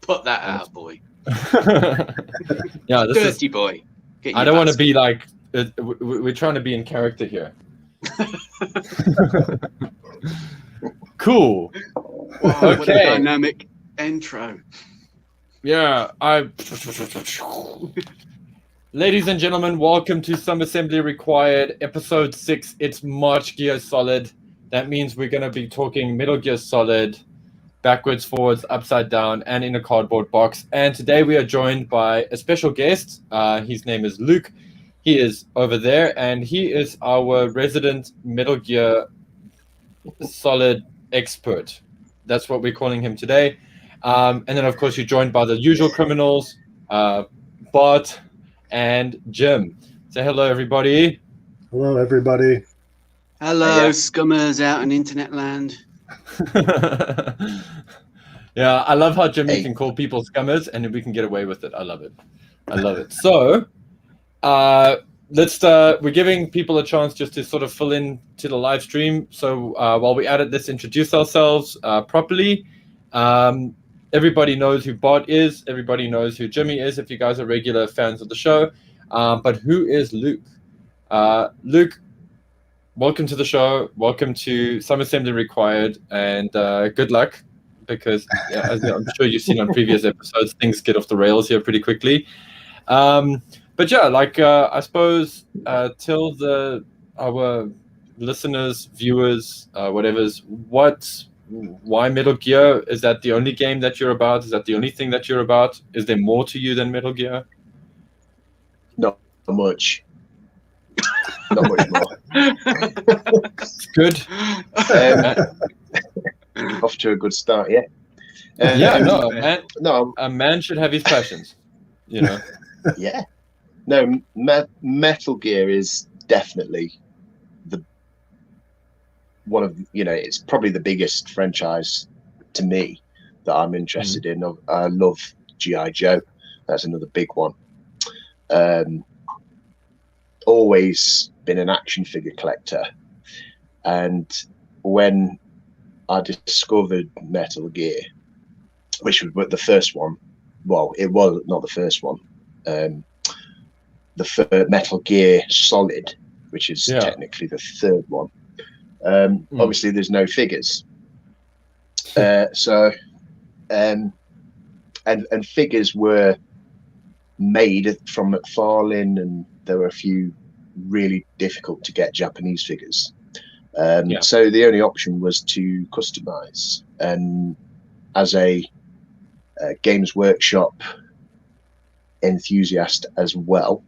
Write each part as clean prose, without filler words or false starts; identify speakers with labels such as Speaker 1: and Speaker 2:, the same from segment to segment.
Speaker 1: Put that out, boy.
Speaker 2: Yeah, this
Speaker 1: Dirty boy.
Speaker 2: I don't want to be like. We're trying to be in character here. Cool.
Speaker 1: Wow,
Speaker 2: Okay.
Speaker 1: what a dynamic intro.
Speaker 2: Yeah, Ladies and gentlemen, welcome to Some Assembly Required, episode 6. It's March Gear Solid. That means we're going to be talking Metal Gear Solid, backwards, forwards, upside down, and in a cardboard box. And today we are joined by a special guest. His name is Luke. He is over there, and he is our resident Metal Gear Solid expert. That's what we're calling him today. And then, of course, you're joined by the usual criminals, Bart and Jim. Say hello, everybody.
Speaker 3: Hello, everybody.
Speaker 1: Hello, scummers out in internet land.
Speaker 2: Yeah, I love how Jimmy can call people scummers and we can get away with it. I love it. So, we're giving people a chance just to sort of fill in to the live stream. So while we edit this, introduce ourselves properly. Everybody knows who Bart is. Everybody knows who Jimmy is if you guys are regular fans of the show. But who is Luke? Luke, welcome to the show. Welcome to Some Assembly Required. And good luck, because as I'm sure you've seen on previous episodes, things get off the rails here pretty quickly. But yeah, I suppose tell our listeners, viewers, why Metal Gear? Is that the only game that you're about? Is that the only thing that you're about? Is there more to you than Metal Gear?
Speaker 4: Not much. Not much more.
Speaker 2: Good.
Speaker 4: Off to a good start, yeah.
Speaker 2: A man should have his passions, you know.
Speaker 4: Yeah. No, Metal Gear is definitely it's probably the biggest franchise to me that I'm interested in. I love G.I. Joe. That's another big one. Always been an action figure collector. And when I discovered Metal Gear, which was the first one, well, it was not the first one. The Metal Gear Solid, which is technically the third one. Obviously, there's no figures. And figures were made from McFarlane, and there were a few really difficult to get Japanese figures. So the only option was to customize. And as a Games Workshop enthusiast as well,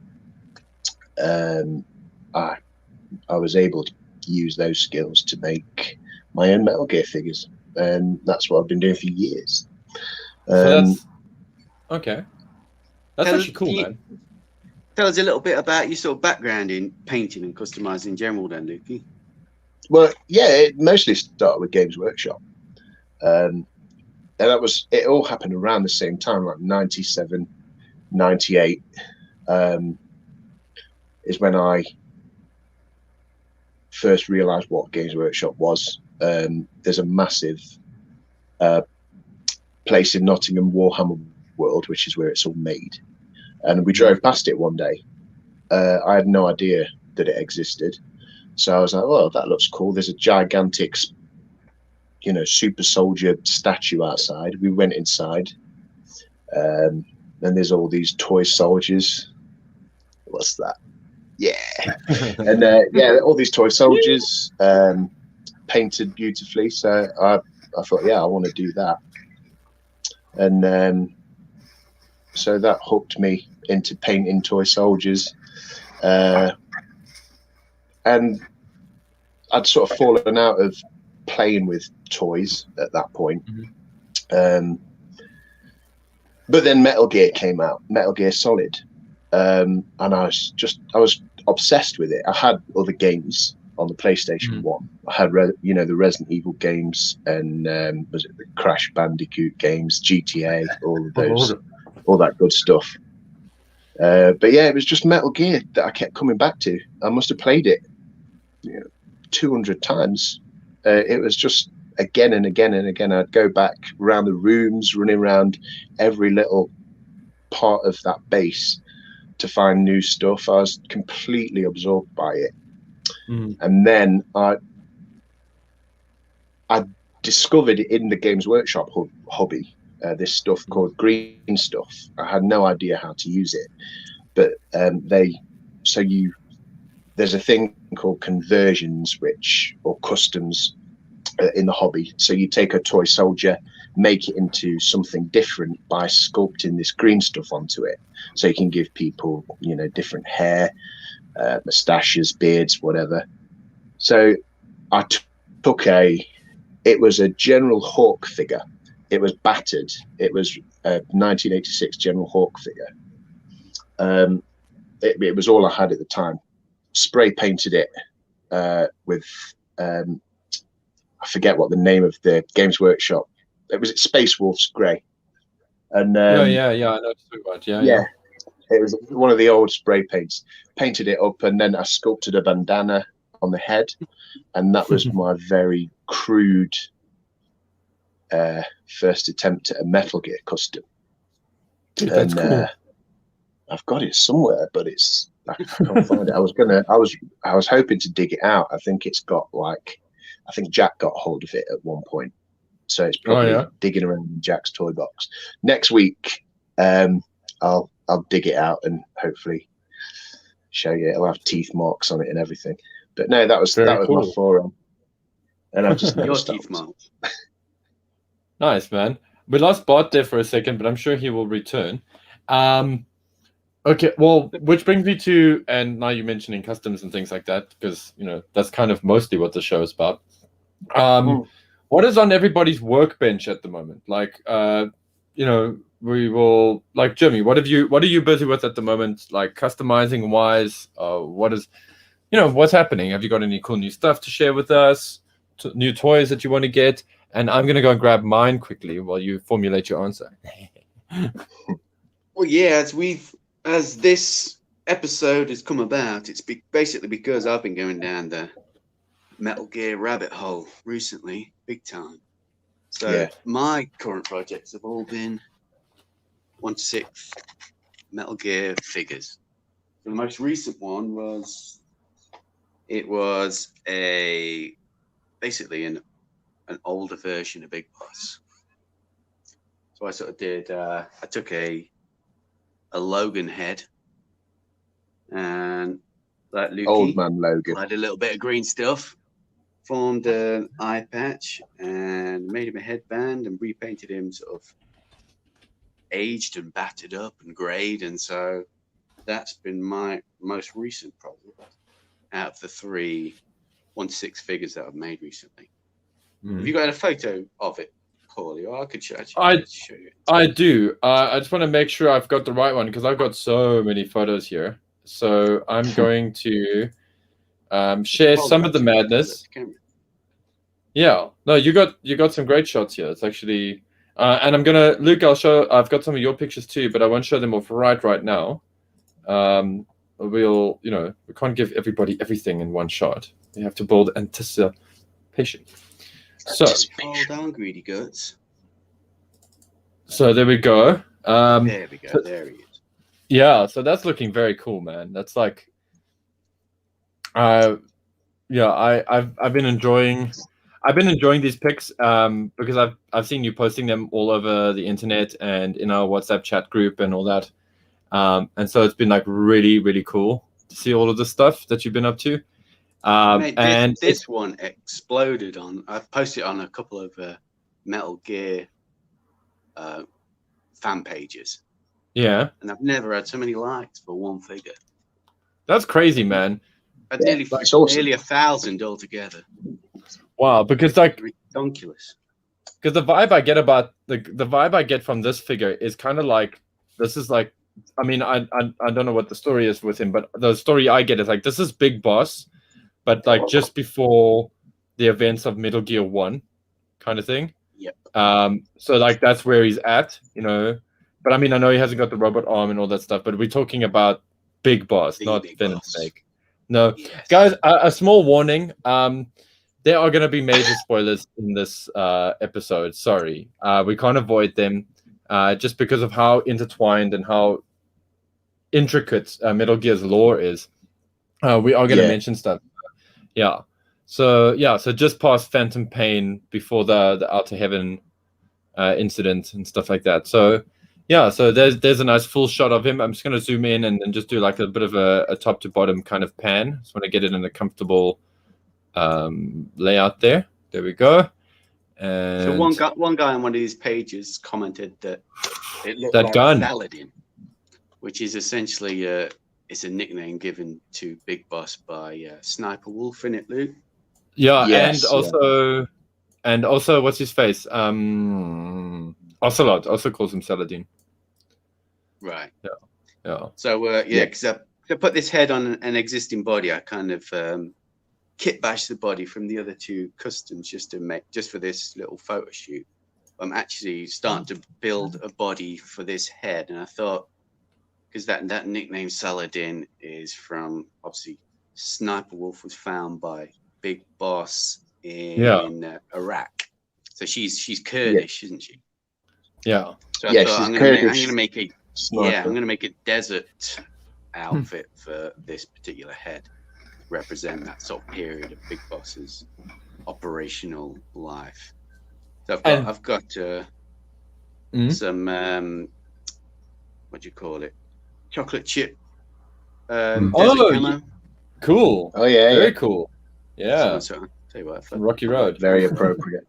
Speaker 4: I was able to use those skills to make my own Metal Gear figures, and that's what I've been doing for years.
Speaker 2: That's actually cool, man.
Speaker 1: Tell us a little bit about your sort of background in painting and customizing in general, then, Lukey.
Speaker 4: Well, yeah, it mostly started with Games Workshop, and it all happened around the same time, like 97, 98. Is when I first realised what Games Workshop was. There's a massive place in Nottingham, Warhammer World, which is where it's all made. And we drove past it one day. I had no idea that it existed. So I was like, well, that looks cool. There's a gigantic, super soldier statue outside. We went inside. And there's all these toy soldiers. What's that? Yeah. And all these toy soldiers painted beautifully. So I thought, I want to do that. And so that hooked me into painting toy soldiers. And I'd sort of fallen out of playing with toys at that point. But then Metal Gear came out, Metal Gear Solid. And I was obsessed with it. I had other games on the PlayStation 1. I had the Resident Evil games, and was it the Crash Bandicoot games, GTA, all of those, all that good stuff. But yeah, it was just Metal Gear that I kept coming back to. I must have played it 200 times. It was just again and again and again. I'd go back around the rooms, running around every little part of that base to find new stuff. I was completely absorbed by it. And then I discovered in the Games Workshop hobby this stuff called green stuff. I had no idea how to use it, but there's a thing called conversions, or customs in the hobby. So you take a toy soldier, make it into something different by sculpting this green stuff onto it. So you can give people, different hair, mustaches, beards, whatever. So I took it was a General Hawk figure. It was battered. It was a 1986 General Hawk figure. It was all I had at the time. Spray painted it with, I forget what the name of the Games Workshop. It was Space Wolf's Grey. And
Speaker 2: yeah, I know what you're
Speaker 4: yeah. It was one of the old spray paints. Painted it up, and then I sculpted a bandana on the head, and that was my very crude first attempt at a Metal Gear custom.
Speaker 2: Dude, that's cool.
Speaker 4: I've got it somewhere, but I can't find it. I was hoping to dig it out. I think it's got I think Jack got hold of it at one point, so it's probably digging around in Jack's toy box. Next week, I'll dig it out and hopefully show you. It'll have teeth marks on it and everything. But no, that was cool. My forearm, and I've just never stopped. Teeth marks.
Speaker 2: Nice, man. We lost Bart there for a second, but I'm sure he will return. Okay, well, which brings me to, and now you're mentioning customs and things like that, because that's kind of mostly what the show is about. What is on everybody's workbench at the moment? We will, Jimmy, what are you busy with at the moment, customizing wise? What's happening? Have you got any cool new stuff to share with us? New toys that you want to get? And I'm gonna go and grab mine quickly while you formulate your answer.
Speaker 1: Well, yeah, as this episode has come about, it's basically because I've been going down the Metal Gear rabbit hole recently, big time. So my current projects have all been 1/6 Metal Gear figures. The most recent one was basically an older version of Big Boss. So I sort of did. I took a Logan head, and like Lukey,
Speaker 4: old man Logan,
Speaker 1: I did a little bit of green stuff, formed an eye patch, and made him a headband, and repainted him sort of aged and battered up and grayed, and so that's been my most recent project out of the 3 1/6 figures that I've made recently. Have you got a photo of it, Paulie? Or I could show you.
Speaker 2: I do. I just want to make sure I've got the right one because I've got so many photos here. So I'm going to share some of the madness. Yeah. No, you got some great shots here. It's actually, and I'm gonna, Luke. I've got some of your pictures too, but I won't show them off right now. We can't give everybody everything in one shot. You have to build anticipation. So,
Speaker 1: hold down, greedy guts.
Speaker 2: So there we go.
Speaker 1: There we go. There he is.
Speaker 2: Yeah, so that's looking very cool, man. That's I've been enjoying these pics because I've seen you posting them all over the internet and in our WhatsApp chat group and all that. And so it's been really, really cool to see all of the stuff that you've been up to.
Speaker 1: Mate, this one exploded on. I posted it on a couple of Metal Gear fan pages.
Speaker 2: Yeah,
Speaker 1: and I've never had so many likes for one figure. That's
Speaker 2: crazy, man.
Speaker 1: Nearly 1,000 altogether.
Speaker 2: Wow, because
Speaker 1: ridiculous.
Speaker 2: Because the vibe I get about the vibe I get from this figure is kind of like this is like. I mean, I don't know what the story is with him, but the story I get is this is Big Boss, but just before the events of Metal Gear 1 kind of thing.
Speaker 1: Yep.
Speaker 2: So that's where he's at, But I mean, I know he hasn't got the robot arm and all that stuff, but we're talking about Big Boss, not Venom Snake. No, yes. Guys, a small warning. there are going to be major spoilers in this episode. Sorry, we can't avoid them, just because of how intertwined and how intricate Metal Gear's lore is. We are going to mention stuff. Yeah. So just past Phantom Pain before the Outer Heaven incident and stuff like that. So so there's a nice full shot of him. I'm just going to zoom in and just do like a bit of a top to bottom kind of pan. Just want to get it in a comfortable layout there. There we go. And
Speaker 1: so one guy on one of these pages commented that it looked
Speaker 2: that
Speaker 1: like
Speaker 2: gun.
Speaker 1: Saladin, which is essentially it's a nickname given to Big Boss by Sniper Wolf, in it, Luke?
Speaker 2: Yeah,
Speaker 4: Yes,
Speaker 2: and also what's his face? Ocelot also calls him Saladin.
Speaker 1: Right.
Speaker 2: Yeah.
Speaker 1: So because I put this head on an existing body, I kind of kit bashed the body from the other two customs just for this little photo shoot. I'm actually starting to build a body for this head, and I thought, because that nickname Saladin is from, obviously, Sniper Wolf was found by Big Boss in Iraq. So she's Kurdish, isn't she?
Speaker 2: Yeah.
Speaker 1: So I thought
Speaker 4: she's
Speaker 1: I'm
Speaker 4: Kurdish.
Speaker 1: gonna make a
Speaker 4: Sniper.
Speaker 1: I'm gonna make a desert outfit for this particular head, represent that sort of period of Big Boss's operational life. So I've got some what do you call it? Chocolate chip. Desert camo.
Speaker 2: Cool.
Speaker 4: Oh yeah,
Speaker 2: Very cool. Yeah.
Speaker 1: So, tell you what,
Speaker 2: Rocky Road.
Speaker 4: very appropriate.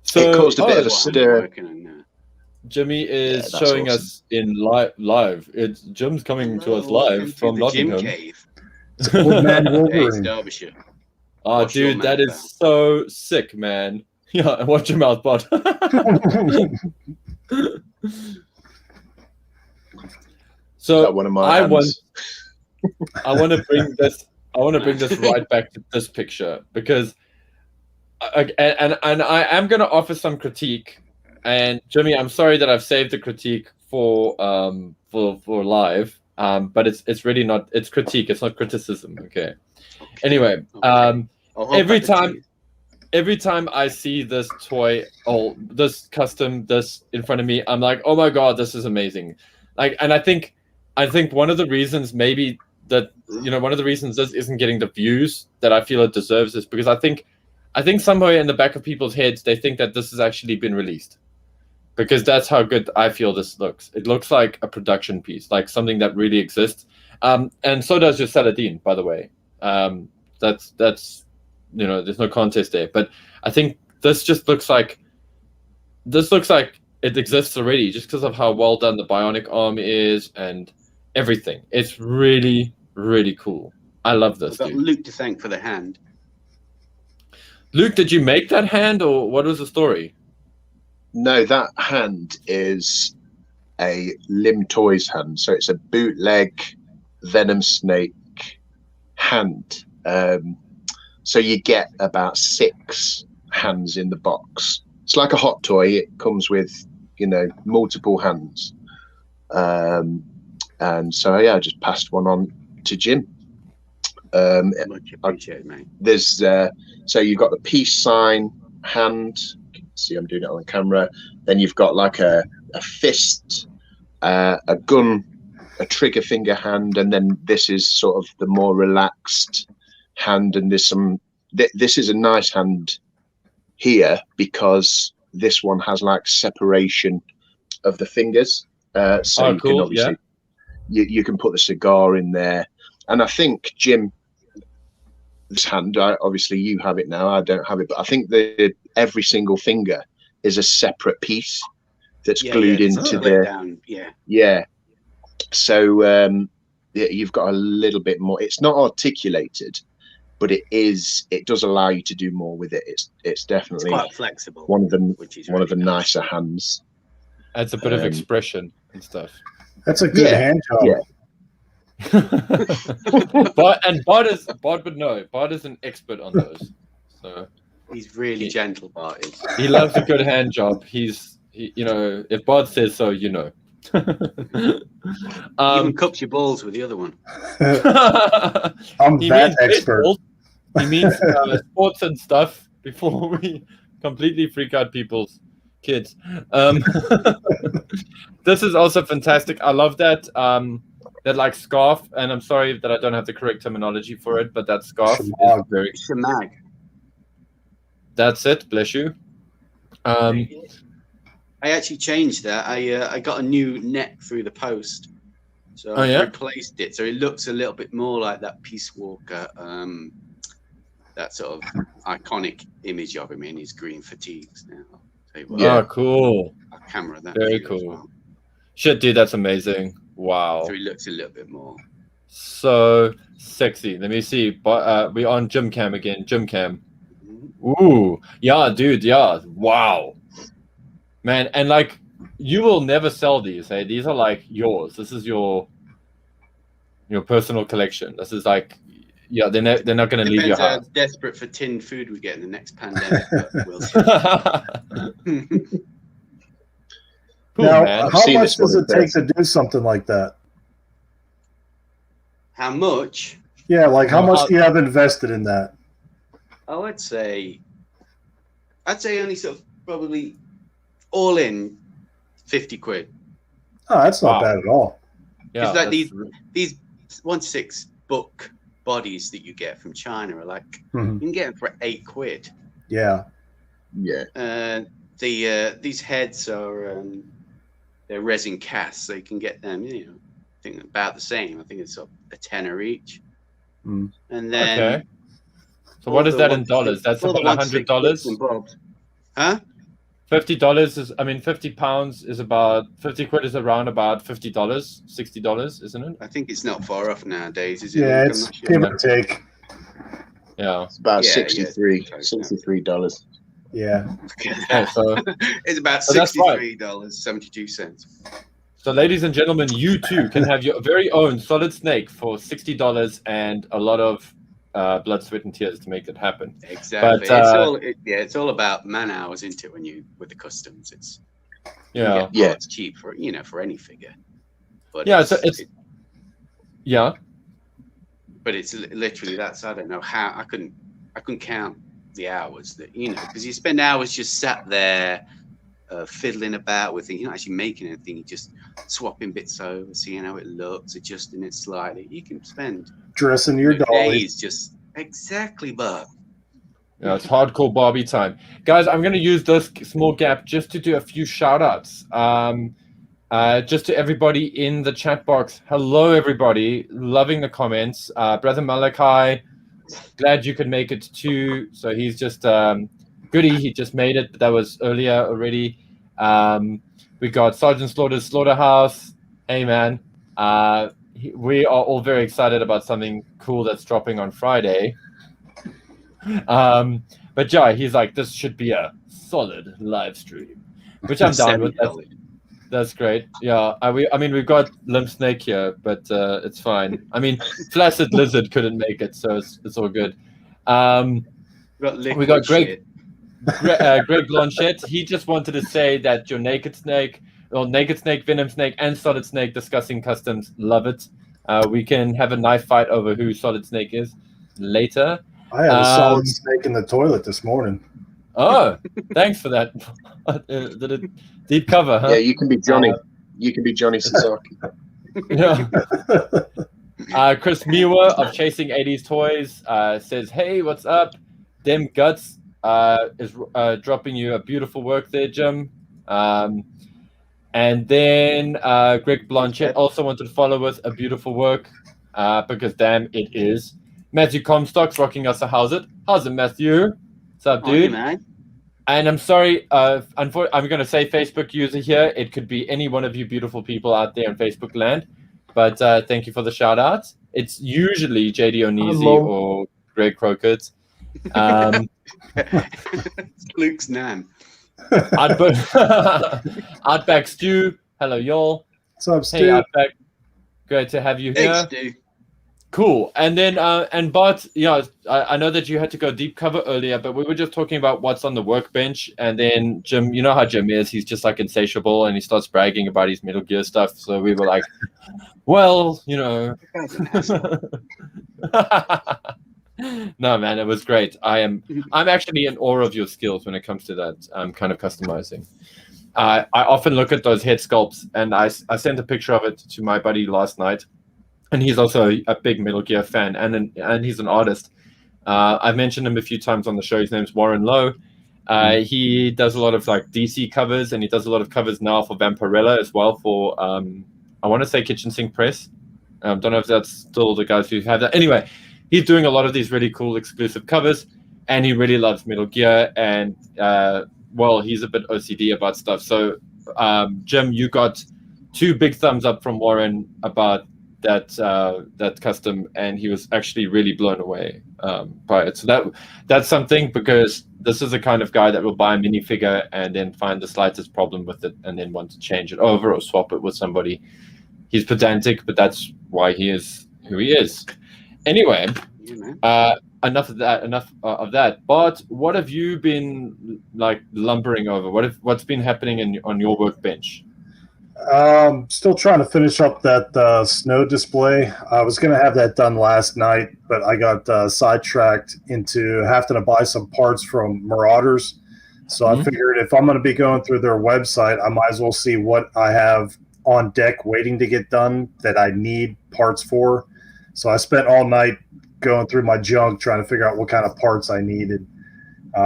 Speaker 2: So
Speaker 4: it caused a bit of a
Speaker 1: what I'm
Speaker 4: stir.
Speaker 1: working on now.
Speaker 2: Jimmy is
Speaker 4: that's
Speaker 2: showing
Speaker 4: awesome.
Speaker 2: us in live. It's Jim's coming to us
Speaker 1: Welcome
Speaker 2: live
Speaker 1: to
Speaker 2: from
Speaker 1: the Gym
Speaker 2: Nottingham.
Speaker 1: Cave.
Speaker 3: Old man
Speaker 1: Hey, it's
Speaker 3: Wolverine.
Speaker 1: Derbyshire.
Speaker 2: Oh,
Speaker 1: Wash your
Speaker 2: dude, that
Speaker 1: mouth
Speaker 2: is so sick, man. Yeah, watch your mouth, bud. So
Speaker 4: That one of my
Speaker 2: I want to bring this. I want to bring this right back to this picture because, and I am going to offer some critique. And Jimmy, I'm sorry that I've saved the critique for live. But it's really not. It's critique. It's not criticism. Okay. Anyway,
Speaker 1: I'll hold
Speaker 2: every
Speaker 1: back the
Speaker 2: time.
Speaker 1: teeth.
Speaker 2: Every time I see this toy or this custom, this in front of me, I'm like, oh my god, this is amazing. Like, and I think one of the reasons maybe that one of the reasons this isn't getting the views that I feel it deserves is because I think somewhere in the back of people's heads they think that this has actually been released, because that's how good I feel this looks. It looks like a production piece, like something that really exists. And so does your Saladin, by the way. That's there's no contest there. But I think this just looks like it exists already, just because of how well done the bionic arm is and everything. It's really, really cool. I love this,
Speaker 1: I've got
Speaker 2: dude.
Speaker 1: Luke to thank for the hand.
Speaker 2: Luke, did you make that hand, or what was the story?
Speaker 4: No, that hand is a Limb Toys hand. So it's a bootleg Venom Snake hand. So you get about 6 hands in the box. It's like a hot toy. It comes with, multiple hands. And so, I just passed one on to Jim.
Speaker 1: Much appreciated, mate.
Speaker 4: There's so you've got the peace sign hand. You can see I'm doing it on camera. Then you've got like a fist, a gun, a trigger finger hand, and then this is sort of the more relaxed hand. And there's some. This is a nice hand here because this one has like separation of the fingers. So you
Speaker 2: cool.
Speaker 4: can obviously you can put the cigar in there. And I think Jim, this hand, obviously you have it now. I don't have it, but I think that every single finger is a separate piece that's glued into the
Speaker 1: down.
Speaker 4: So you've got a little bit more. It's not articulated, but it does allow you to do more with it. It's definitely
Speaker 1: quite flexible.
Speaker 4: One of the
Speaker 1: which is
Speaker 4: one of the
Speaker 1: really nice.
Speaker 4: nicer hands.
Speaker 2: Adds a bit of expression and stuff.
Speaker 3: That's a good hand job.
Speaker 4: Yeah.
Speaker 2: Bart is an expert on those. So
Speaker 1: He's really gentle, Bart is.
Speaker 2: he loves a good hand job. If Bart says so,
Speaker 1: Even cups your balls with the other one.
Speaker 3: I'm
Speaker 2: he
Speaker 3: that
Speaker 2: means
Speaker 3: expert.
Speaker 2: baseball. He means sports and stuff before we completely freak out people's kids. This is also fantastic. I love that that like scarf, and I'm sorry that I don't have the correct terminology for it, but that scarf is very.
Speaker 1: Shamag.
Speaker 2: That's it. Bless you.
Speaker 1: I actually changed that. I got a new neck through the post, so I replaced it. So it looks a little bit more like that Peace Walker, that sort of iconic image of him in his green fatigues now.
Speaker 2: Oh, cool.
Speaker 1: I'll camera that.
Speaker 2: Very cool. Well. Shit, dude, that's amazing. Wow.
Speaker 1: So he looks a little bit more.
Speaker 2: So sexy. Let me see. But we're on gym cam again. Gym cam. Ooh, yeah, dude, yeah. Wow. Man, and like you will never sell these, hey? These are like yours. This is your personal collection. This is like, yeah, they're not going to leave your house.
Speaker 1: Desperate for tinned food we get in the next pandemic. But we'll see.
Speaker 3: Now, how much does it take to do something like that?
Speaker 1: How much?
Speaker 3: Yeah, like how much do you have invested in that?
Speaker 1: Oh, I'd say only sort of probably all in 50 quid.
Speaker 3: Oh, that's not bad at all.
Speaker 1: Yeah, like these 1/6 book bodies that you get from China are like you can get them for 8 quid.
Speaker 3: Yeah.
Speaker 1: Yeah. These heads are they're resin casts, so you can get them. I think about the same. I think it's sort of a tenner each. And then.
Speaker 2: So what is that in dollars? That's about $100.
Speaker 1: Huh?
Speaker 2: $50 is, I mean, 50 pounds is about 50 quid is around about $50, $60, isn't it?
Speaker 1: I think it's not far off nowadays, is it?
Speaker 3: Yeah, it's give or take.
Speaker 2: Yeah,
Speaker 4: it's about $63.
Speaker 3: Yeah.
Speaker 2: So
Speaker 1: it's about $63.72.
Speaker 2: So, ladies and gentlemen, you too can have your very own solid snake for $60 and a lot of blood, sweat, and tears to make it happen.
Speaker 1: Exactly. But, it's all about man hours, isn't it? When you with the customs, it's it's cheap for for any figure. But it's But it's literally that. So I don't know how I couldn't count the hours that because you spend hours just sat there fiddling about with things. You're not actually making anything. You're just swapping bits over, seeing how it looks, adjusting it slightly. You can spend
Speaker 3: dressing your dolly.
Speaker 1: Just exactly, Bob.
Speaker 2: Yeah, it's hardcore Barbie time, guys. I'm going to use this small gap just to do a few shout outs. Just to everybody in the chat box. Hello, everybody. Loving the comments. Brother Malachi, glad you could make it too. So he's just goody. He just made it, but that was earlier already. We got Sergeant Slaughter's Slaughterhouse. Hey, man. We are all very excited about something cool that's dropping on Friday. But yeah, he's like, this should be a solid live stream, which I'm down with. That's great. Yeah, I mean, we've got Limp Snake here, but it's fine. I mean, Flaccid Lizard couldn't make it, so it's all good. We got Greg Blanchette. He just wanted to say that your Naked Snake, Venom Snake, and Solid Snake discussing customs. Love it. We can have a knife fight over who Solid Snake is later.
Speaker 3: I had a solid snake in the toilet this morning.
Speaker 2: Oh, thanks for that. Did it deep cover, huh?
Speaker 4: Yeah, you can be Johnny. You can be Johnny Sasaki.
Speaker 2: Yeah. Chris Miwa of Chasing 80s Toys says, hey, what's up? Dem Guts is dropping you a beautiful work there, Jim. And then Greg Blanchette also wanted to follow with a beautiful work because damn, it is. Matthew Comstocks rocking us a how's it? How's it, Matthew? What's up, dude?
Speaker 1: Man.
Speaker 2: And I'm sorry, I'm going to say Facebook user here. It could be any one of you beautiful people out there in Facebook land. But thank you for the shout out. It's usually JD Onizi or Greg Crockett.
Speaker 1: Luke's nan.
Speaker 2: Outback Stew. Hello, y'all.
Speaker 3: What's up, Stu?
Speaker 2: Hey, Outback. Great to have you here.
Speaker 1: Thanks, Stu.
Speaker 2: Cool. And then, and Bart, I know that you had to go deep cover earlier, but we were just talking about what's on the workbench. And then Jim, you know how Jim is. He's just like insatiable and he starts bragging about his Metal Gear stuff. So we were like, well, No, man, it was great. I'm actually in awe of your skills when it comes to that kind of customizing. I often look at those head sculpts, and I sent a picture of it to my buddy last night, and he's also a big Metal Gear fan, and he's an artist. I've mentioned him a few times on the show. His name's Warren Lowe. He does a lot of like DC covers, and he does a lot of covers now for Vampirella as well for I want to say Kitchen Sink Press. Don't know if that's still the guys who have that. Anyway, he's doing a lot of these really cool exclusive covers, and he really loves Metal Gear. And well, he's a bit OCD about stuff. So, Jim, you got 2 big thumbs up from Warren about that custom, and he was actually really blown away by it. So that's something, because this is the kind of guy that will buy a minifigure and then find the slightest problem with it and then want to change it over or swap it with somebody. He's pedantic, but that's why he is who he is. Anyway, enough of that. Bart, what have you been like lumbering over? What's been happening on your workbench?
Speaker 3: Still trying to finish up that snow display. I was going to have that done last night, but I got sidetracked into having to buy some parts from Marauders. So I figured if I'm going to be going through their website, I might as well see what I have on deck waiting to get done that I need parts for. So I spent all night going through my junk trying to figure out what kind of parts I needed.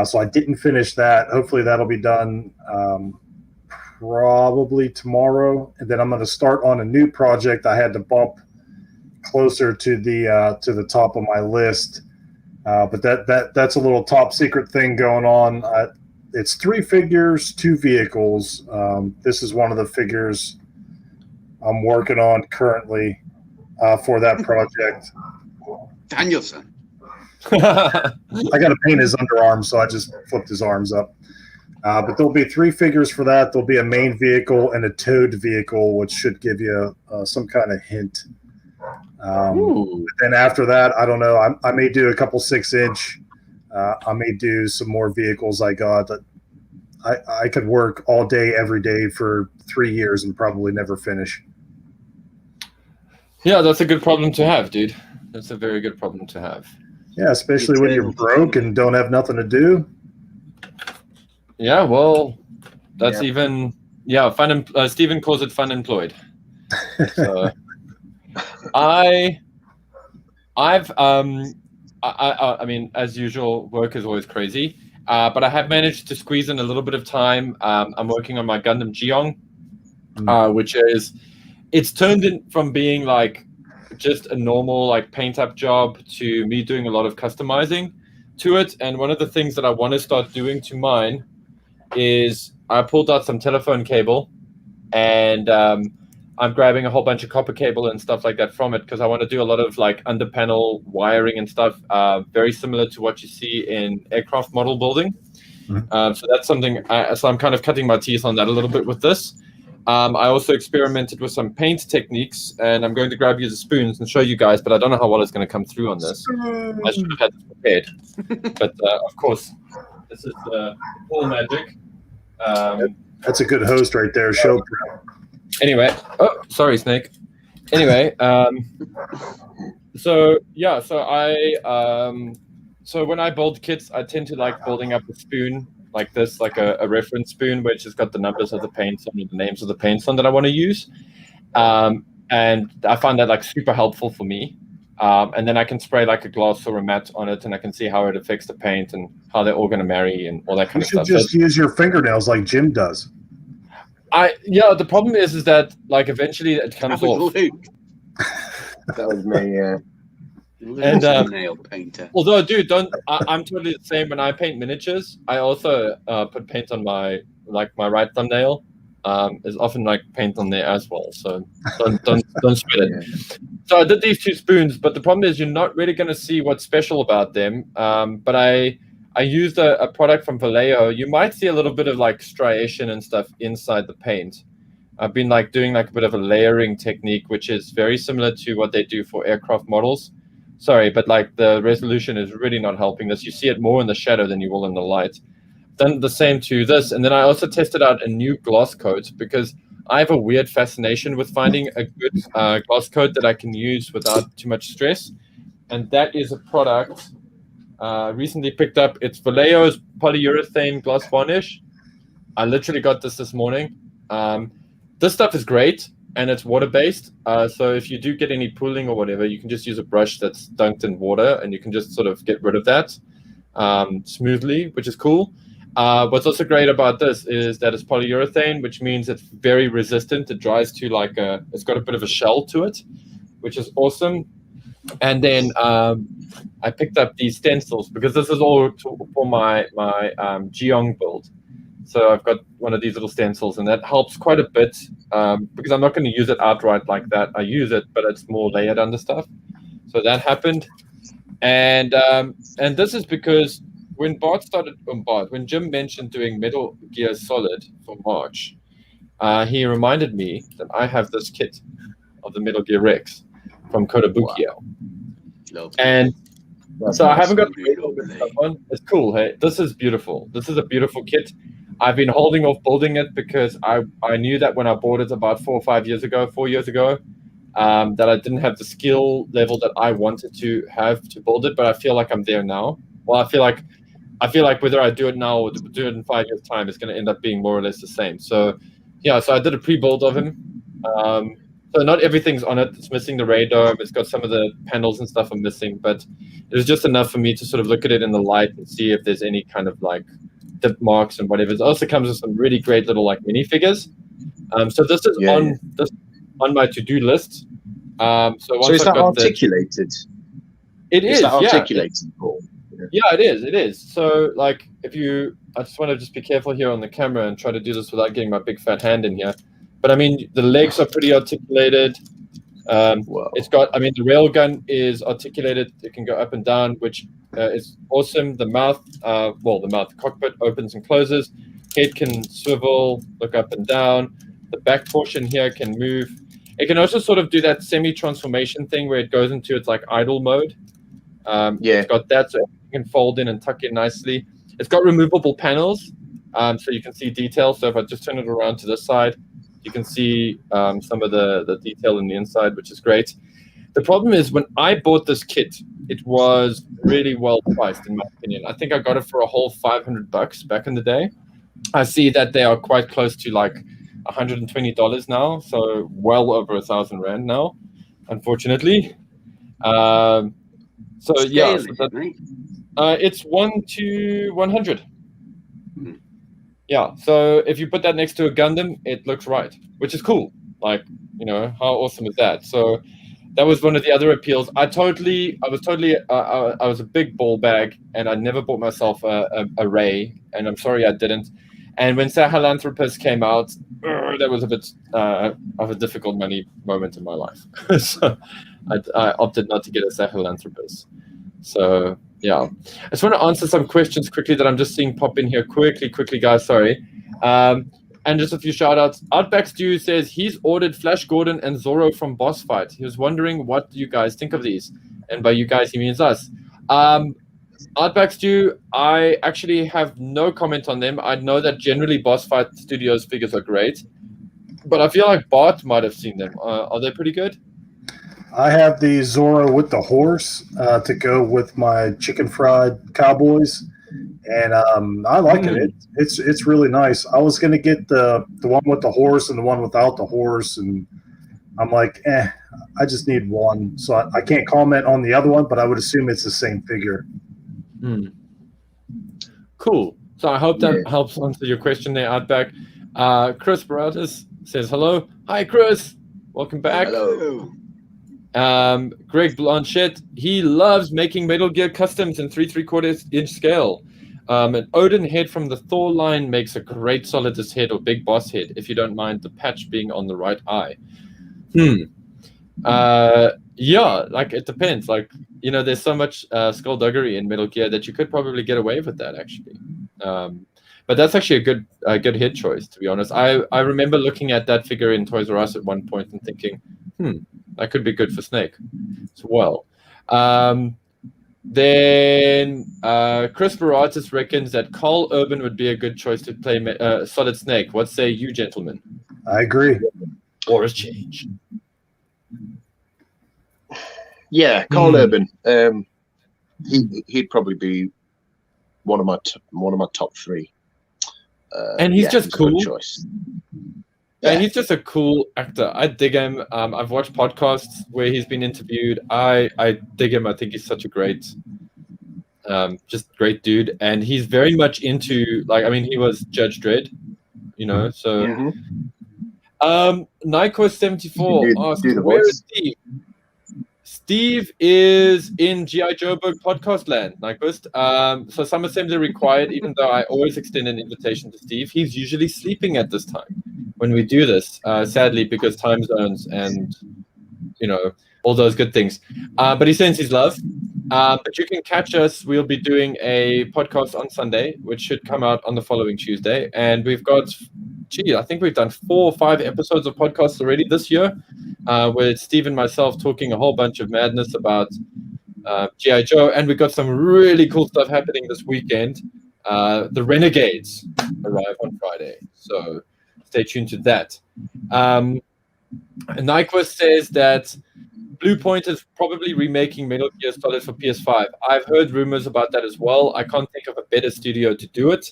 Speaker 3: So I didn't finish that. Hopefully that'll be done probably tomorrow, and then I'm going to start on a new project I had to bump closer to the top of my list. But that's a little top secret thing going on. It's 3 figures, 2 vehicles. This is one of the figures I'm working on currently for that project.
Speaker 1: Danielson.
Speaker 3: I got to paint his underarms, so I just flipped his arms up. But there'll be 3 figures for that. There'll be a main vehicle and a towed vehicle, which should give you some kind of hint. Then after that, I don't know. I may do a couple 6-inch. I may do some more vehicles I got. I could work all day, every day for 3 years and probably never finish.
Speaker 2: Yeah, that's a good problem to have, dude. That's a very good problem to have.
Speaker 3: Yeah, especially when you're broke and don't have nothing to do.
Speaker 2: Yeah, well, that's even fun. Stephen calls it fun employed. So, I mean, as usual, work is always crazy. But I have managed to squeeze in a little bit of time. I'm working on my Gundam Geong, which it's turned in from being like just a normal like paint up job to me doing a lot of customizing to it. And one of the things that I want to start doing to mine is I pulled out some telephone cable, and I'm grabbing a whole bunch of copper cable and stuff like that from it, because I want to do a lot of like under panel wiring and stuff, very similar to what you see in aircraft model building. So that's something. So I'm kind of cutting my teeth on that a little bit with this. I also experimented with some paint techniques, and I'm going to grab you the spoons and show you guys, but I don't know how well it's going to come through on this. I should have had this prepared. But of course, this is all magic.
Speaker 3: That's a good host right there. Show.
Speaker 2: Anyway, oh, sorry, Snake. Anyway, so when I build kits, I tend to like building up a spoon like this, like a reference spoon, which has got the numbers of the paints on, the names of the paints on that I want to use. And I find that like super helpful for me. And then I can spray like a gloss or a matte on it, and I can see how it affects the paint and how they're all going to marry and all that kind of stuff.
Speaker 3: You should just use your fingernails like Jim does.
Speaker 2: The problem is that like eventually it comes off.
Speaker 4: That was me, yeah.
Speaker 2: And
Speaker 1: nail painter.
Speaker 2: Although, dude, I'm totally the same. When I paint miniatures, I also put paint on my right thumbnail. There's often like paint on there as well, so don't sweat it. So I did these 2 spoons, but the problem is you're not really going to see what's special about them. But I used a product from Vallejo. You might see a little bit of like striation and stuff inside the paint. I've been like doing like a bit of a layering technique, which is very similar to what they do for aircraft models. Sorry, but like the resolution is really not helping this. You see it more in the shadow than you will in the light. Done the same to this, and then I also tested out a new gloss coat, because I have a weird fascination with finding a good gloss coat that I can use without too much stress. And that is a product Recently picked up, it's Vallejo's polyurethane gloss varnish. I literally got this morning. This stuff is great, and it's water-based. So if you do get any pooling or whatever, you can just use a brush that's dunked in water, and you can just sort of get rid of that smoothly, which is cool. What's also great about this is that it's polyurethane, which means it's very resistant. It dries to like it's got a bit of a shell to it, which is awesome. And then I picked up these stencils because this is all for my Geong build. So I've got one of these little stencils, and that helps quite a bit because I'm not going to use it outright like that. I use it, but it's more layered under stuff. So that happened, and this is because when when Jim mentioned doing Metal Gear Solid for March, he reminded me that I have this kit of the Metal Gear Rex from Kotobukiya.
Speaker 1: Wow.
Speaker 2: And so I haven't got
Speaker 1: Lovely.
Speaker 2: that one. It's cool. Hey, this is beautiful. This is a beautiful kit. I've been holding off building it because I knew that when I bought it about 4 years ago, that I didn't have the skill level that I wanted to have to build it. But I feel like I'm there now. Well, I feel like whether I do it now or do it in 5 years' time, it's going to end up being more or less the same. So yeah, so I did a pre-build of him. So not everything's on it. It's missing the radome. It's got some of the panels and stuff are missing, but it was just enough for me to sort of look at it in the light and see if there's any kind of like dip marks and whatever. It also comes with some really great little like minifigures. So this is on my to-do list. So
Speaker 4: is that articulated?
Speaker 2: It is.
Speaker 4: Is that
Speaker 2: yeah.
Speaker 4: articulated, Paul?
Speaker 2: Yeah, it is. It is. So like I just want to just be careful here on the camera and try to do this without getting my big fat hand in here. But I mean, the legs are pretty articulated. It's got, I mean, the railgun is articulated. It can go up and down, which is awesome. The mouth, the cockpit opens and closes. Head can swivel, look up and down. The back portion here can move. It can also sort of do that semi-transformation thing where it goes into its like idle mode. It's got that, so it can fold in and tuck in nicely. It's got removable panels, so you can see detail. So if I just turn it around to this side, you can see some of the detail in the inside, which is great. The problem is when I bought this kit, it was really well priced, in my opinion. I think I got it for a whole $500 back in the day. I see that they are quite close to like $120 now, so well over 1,000 Rand now, unfortunately. It's 1 to 100. Yeah, so if you put that next to a Gundam, it looks right, which is cool. Like, you know, how awesome is that? So that was one of the other appeals. I was a big ball bag, and I never bought myself a Ray, and I'm sorry I didn't. And when Sahelanthropus came out, that was a bit of a difficult money moment in my life. So I opted not to get a Sahelanthropus. So yeah, I just want to answer some questions quickly that I'm just seeing pop in here. Quickly, guys. Sorry. And just a few shout outs. Outback Stew says he's ordered Flash Gordon and Zorro from Boss Fight. He was wondering what you guys think of these. And by you guys, he means us. Outback Stew, I actually have no comment on them. I know that generally Boss Fight Studios figures are great. But I feel like Bart might have seen them. Are they pretty good?
Speaker 3: I have the Zorro with the horse to go with my chicken fried cowboys, and I like it. It's really nice. I was gonna get the one with the horse and the one without the horse, and I'm like, I just need one, so I can't comment on the other one, but I would assume it's the same figure.
Speaker 2: Cool. So I hope that helps answer your question there, Outback. Chris Baratas says hello. Hi, Chris. Welcome back.
Speaker 1: Hello.
Speaker 2: Greg Blanchett, he loves making Metal Gear customs in 3 3/4 inch scale. An Odin head from the Thor line makes a great Solidus head or big boss head, if you don't mind the patch being on the right eye. Yeah, like it depends. Like, you know, there's so much skullduggery in Metal Gear that you could probably get away with that actually. But that's actually a good head choice, to be honest. I remember looking at that figure in Toys R Us at one point and thinking, that could be good for Snake as well. Then Chris Baratis reckons that Carl Urban would be a good choice to play Solid Snake. What say you, gentlemen?
Speaker 3: I agree.
Speaker 2: Or has changed?
Speaker 4: Yeah, Carl Urban. he'd probably be one of my top three.
Speaker 2: And he's just
Speaker 4: a good
Speaker 2: cool.
Speaker 4: choice.
Speaker 2: And he's just a cool actor. I dig him. I've watched podcasts where he's been interviewed. I dig him. I think he's such a great, just great dude. And he's very much into, like, I mean, he was Judge Dredd, you know. So,
Speaker 1: Yeah.
Speaker 2: Nyquist74 asks,
Speaker 4: do the
Speaker 2: where
Speaker 4: voice.
Speaker 2: is Steve? Steve is in G.I. Joe Book podcast land, Nyquist. So some assembly required, even though I always extend an invitation to Steve. He's usually sleeping at this time when we do this, sadly, because time zones and, you know, all those good things. But he sends his love. But you can catch us. We'll be doing a podcast on Sunday, which should come out on the following Tuesday. And we've got, I think we've done 4 or 5 episodes of podcasts already this year, with Steve and myself talking a whole bunch of madness about G.I. Joe. And we've got some really cool stuff happening this weekend. The Renegades arrive on Friday. So stay tuned to that. Nyquist says that Bluepoint is probably remaking Metal Gear Solid for PS5. I've heard rumors about that as well. I can't think of a better studio to do it.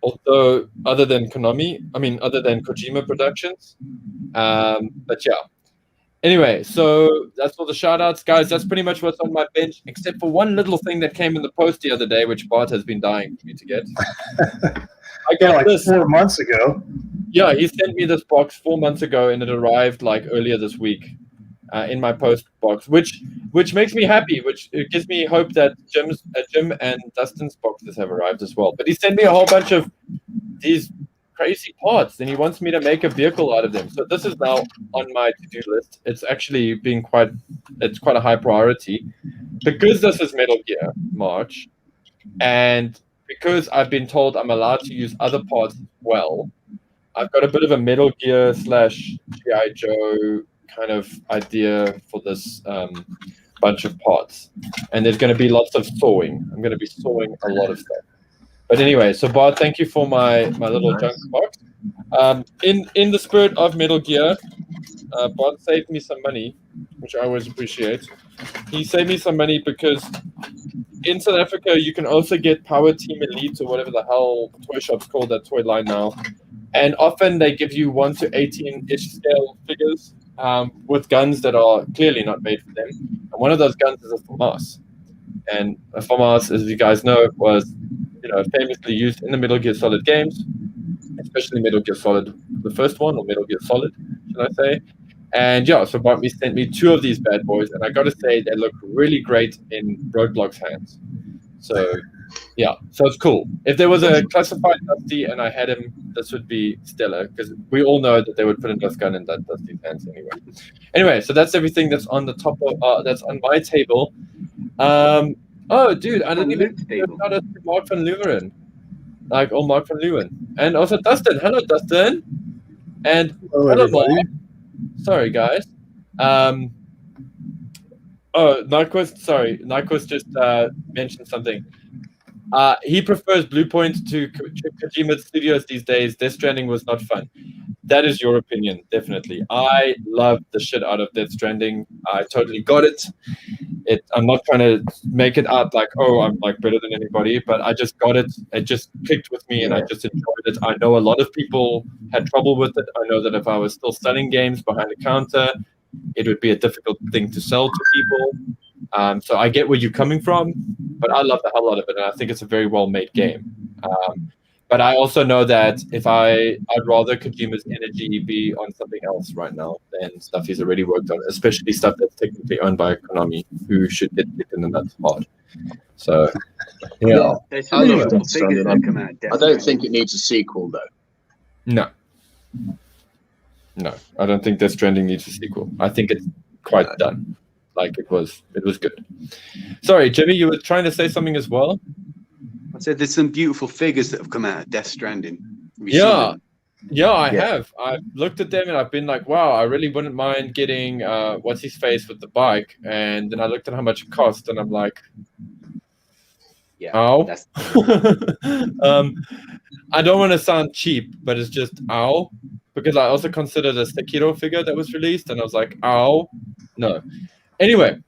Speaker 2: Although, other than Kojima Productions. But yeah. Anyway, so that's all the shout-outs, guys. That's pretty much what's on my bench, except for one little thing that came in the post the other day, which Bart has been dying for me to get. I got
Speaker 3: like
Speaker 2: this
Speaker 3: 4 months ago.
Speaker 2: Yeah, he sent me this box 4 months ago, and it arrived like earlier this week in my post box, which makes me happy. Which it gives me hope that Jim and Dustin's boxes have arrived as well. But he sent me a whole bunch of these crazy parts, and he wants me to make a vehicle out of them. So this is now on my to-do list. It's actually being quite a high priority because this is Metal Gear March, and because I've been told I'm allowed to use other parts as well. I've got a bit of a Metal Gear / G.I. Joe kind of idea for this bunch of parts. And there's going to be lots of sawing. I'm going to be sawing a lot of stuff. But anyway, so Bart, thank you for my little junk box. In the spirit of Metal Gear, Bart saved me some money, which I always appreciate. He saved me some money because in South Africa, you can also get Power Team Elite or whatever the hell toy shop's called, that toy line now. And often they give you 1 to 18-ish scale figures with guns that are clearly not made for them. And one of those guns is a FAMAS. And a FAMAS, as you guys know, was famously used in the Metal Gear Solid games, especially Metal Gear Solid, the first one, or Metal Gear Solid, should I say. And yeah, so Bart sent me 2 of these bad boys, and I got to say they look really great in Roadblock's hands. So yeah, so it's cool. If there was a classified Dusty and I had him, this would be stellar, because we all know that they would put a Dust gun in that Dusty's hands anyway. Anyway, so that's everything that's on the top of that's on my table. Oh, dude, I didn't even shout out to Mark van Leeuwen, Mark van Leeuwen, and also Dustin. Hello, Dustin, and hello, Mark. Sorry, guys. Nyquist just mentioned something. He prefers Bluepoint to Kojima Studios these days. Death Stranding was not fun. That is your opinion, definitely. I loved the shit out of Death Stranding. I totally got it. I'm not trying to make it out like, oh, I'm like better than anybody, but I just got it. It just clicked with me, and I just enjoyed it. I know a lot of people had trouble with it. I know that if I was still selling games behind the counter, it would be a difficult thing to sell to people. So I get where you're coming from, but I love the hell out of it, and I think it's a very well-made game. But I also know that I'd rather Kojima's energy be on something else right now than stuff he's already worked on, especially stuff that's technically owned by Konami, who should get kicked in the nuts hard. So, yeah.
Speaker 1: There's some
Speaker 4: Anyway.
Speaker 1: beautiful figures that come out.
Speaker 4: I don't think it needs a sequel, though.
Speaker 2: No, I don't think Death Stranding needs a sequel. I think it's quite done. Like it was good. Sorry, Jimmy, you were trying to say something as well?
Speaker 1: I said there's some beautiful figures that have come out of Death Stranding.
Speaker 2: Yeah, I have. I've looked at them and I've been like, wow, I really wouldn't mind getting what's his face with the bike. And then I looked at how much it cost, and I'm like, ow. I don't want to sound cheap, but it's just ow. Because I also considered a Sekiro figure that was released, and I was like, ow. No. Anyway,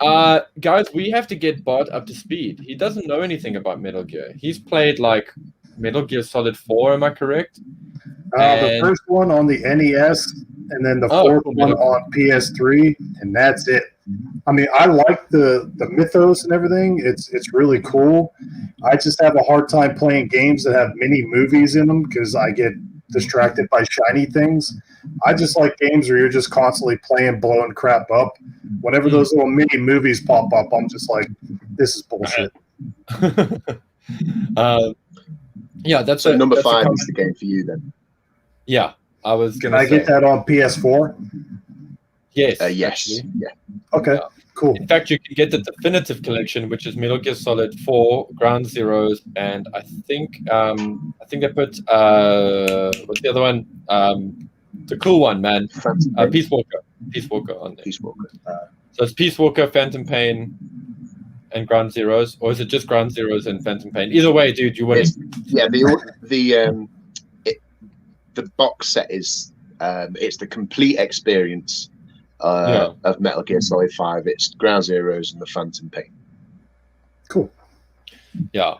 Speaker 2: Guys, we have to get Bart up to speed. He doesn't know anything about Metal Gear. He's played like Metal Gear Solid 4, am I correct?
Speaker 3: The
Speaker 2: And-
Speaker 3: first one on the NES, and then the
Speaker 2: Oh,
Speaker 3: fourth
Speaker 2: cool,
Speaker 3: one
Speaker 2: Metal Gear.
Speaker 3: on PS3, and that's it. I mean, I like the mythos and everything. It's really cool. I just have a hard time playing games that have mini movies in them because I get distracted by shiny things. I just like games where you're just constantly playing, blowing crap up. Whenever those little mini movies pop up, I'm just like, this is bullshit.
Speaker 2: Yeah, that's
Speaker 4: So number
Speaker 2: that's
Speaker 4: 5
Speaker 2: comment.
Speaker 4: is the game for you then.
Speaker 2: Yeah, I was
Speaker 3: Can
Speaker 2: gonna
Speaker 3: I
Speaker 2: say
Speaker 3: get that on PS4?
Speaker 2: yes.
Speaker 4: Yes.
Speaker 2: Actually.
Speaker 4: Yeah.
Speaker 3: Okay,
Speaker 2: Yeah.
Speaker 3: cool.
Speaker 2: In fact, you can get the definitive collection, which is Metal Gear Solid 4, Ground Zeroes, and I think they put what's the other one? The cool one, man. Peace Walker on there.
Speaker 4: Peace Walker.
Speaker 2: So it's Peace Walker, Phantom Pain, and Ground Zeroes, or is it just Ground Zeroes and Phantom Pain? Either way, dude, you're winning.
Speaker 4: Yeah, the box set is it's the complete experience of Metal Gear Solid 5. It's Ground Zeroes and the Phantom Pain.
Speaker 3: Cool.
Speaker 2: Yeah,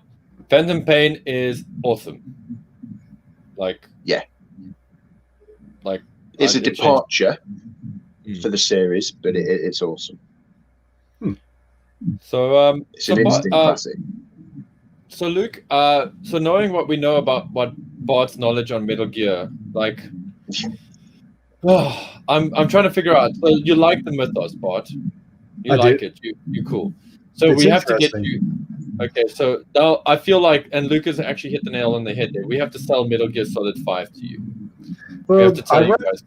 Speaker 2: Phantom Pain is awesome. Like,
Speaker 4: Yeah.
Speaker 2: Like,
Speaker 4: It's a
Speaker 2: it changed-
Speaker 4: departure for the series, but it's awesome.
Speaker 2: So,
Speaker 4: It's an instant classic.
Speaker 2: So Luke, so knowing what we know about what Bart's knowledge on Metal Gear, like, I'm trying to figure out. So you like the mythos, Bart? You
Speaker 3: I
Speaker 2: like
Speaker 3: do.
Speaker 2: it? You cool? So
Speaker 3: It's
Speaker 2: we have to get
Speaker 3: interesting.
Speaker 2: you. Okay, so now I feel like, and Luke has actually hit the nail on the head there. We have to sell Metal Gear Solid 5 to you. We
Speaker 3: Well,
Speaker 2: have to tell you guys.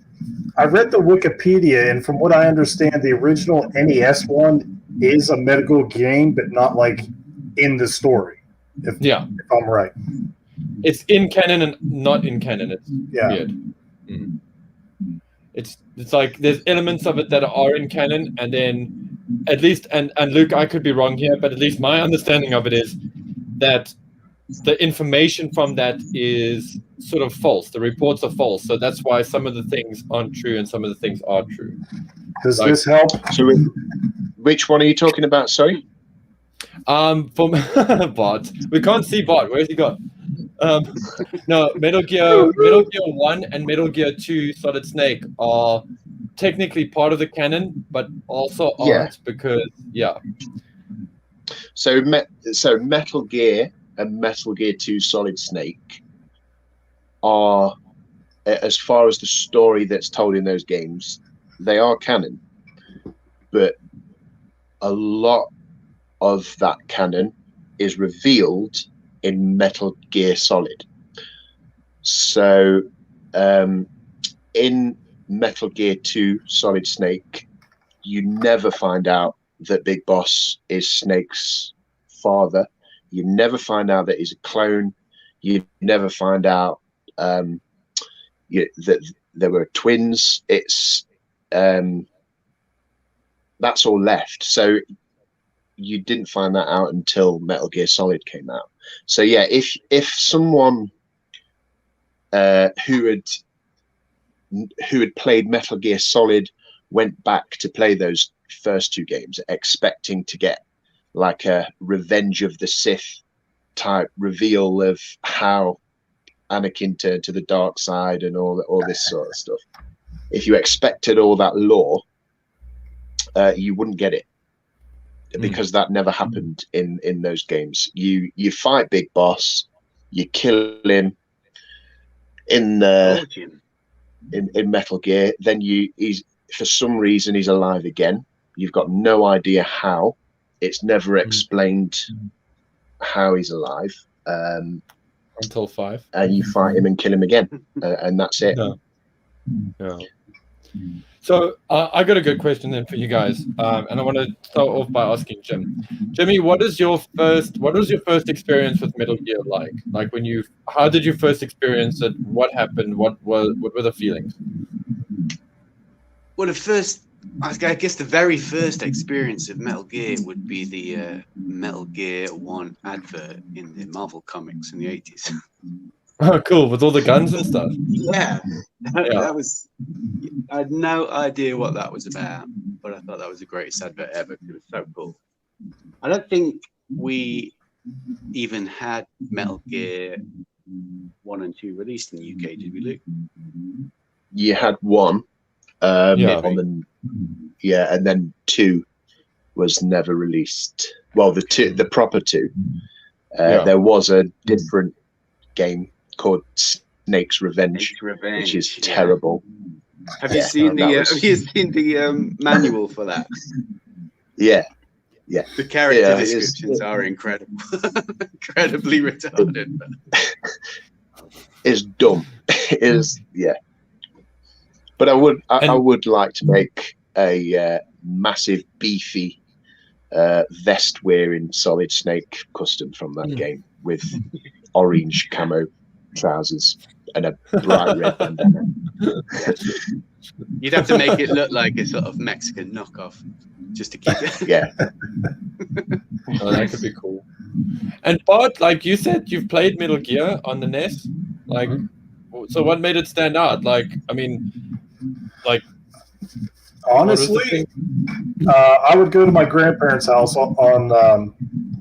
Speaker 3: I read the Wikipedia, and from what I understand, the original NES one is a Metal Gear game, but not like in the story. If I'm right.
Speaker 2: It's in canon and not in canon. It's
Speaker 3: Yeah.
Speaker 2: weird. It's like there's elements of it that are in canon, and then at least and Luke, I could be wrong here, but at least my understanding of it is that the information from that is sort of false. The reports are false, so that's why some of the things aren't true and some of the things are true.
Speaker 3: Does this help?
Speaker 4: So, which one are you talking about? Sorry.
Speaker 2: From Bart, we can't see Bart. Where's he gone? No, Metal Gear 1 and Metal Gear 2 Solid Snake are technically part of the canon, but also aren't because
Speaker 4: So Metal Gear and Metal Gear 2 Solid Snake are, as far as the story that's told in those games, they are canon. But a lot of that canon is revealed in Metal Gear Solid. So in Metal Gear 2 Solid Snake, you never find out that Big Boss is Snake's father. You never find out that he's a clone. You never find out that there were twins. It's that's all left. So you didn't find that out until Metal Gear Solid came out. So yeah, if someone who had played Metal Gear Solid went back to play those first two games expecting to get like a Revenge of the Sith type reveal of how Anakin turned to the dark side and all this sort of stuff, if you expected all that lore, you wouldn't get it, because that never happened in those games. You fight Big Boss, you kill him in Metal Gear, then he's for some reason he's alive again. You've got no idea how. It's never explained how he's alive.
Speaker 2: Until 5.
Speaker 4: And you fight him and kill him again, and that's it.
Speaker 2: Yeah. So I got a good question then for you guys, and I want to start off by asking Jimmy, what was your first experience with Metal Gear like? Like how did you first experience it? What happened? What were the feelings?
Speaker 1: Well, I guess the very first experience of Metal Gear would be the Metal Gear 1 advert in the Marvel comics in the 80s.
Speaker 2: Oh, cool, with all the guns and stuff.
Speaker 1: Yeah. That was. I had no idea what that was about. but I thought that was the greatest advert ever. It was so cool. I don't think we even had Metal Gear 1 and 2 released in the UK, did we, Luke?
Speaker 4: You had one,
Speaker 2: Yeah.
Speaker 4: and then 2 was never released. Well, the proper 2. There was a different game called Snake's Revenge, which is terrible.
Speaker 1: Have you seen the manual for that?
Speaker 4: Yeah.
Speaker 1: The character descriptions are incredible. Incredibly retarded.
Speaker 4: It's dumb. It is, yeah. But I would like to make a massive, beefy vest wearing Solid Snake custom from that game with orange camo trousers and a bright red bandana.
Speaker 1: You'd have to make it look like a sort of Mexican knockoff just to keep it.
Speaker 4: Yeah.
Speaker 2: Oh, that could be cool. And Bart, like you said, you've played Metal Gear on the NES. Like, so what made it stand out? Like, I mean, like,
Speaker 3: honestly, I would go to my grandparents' house on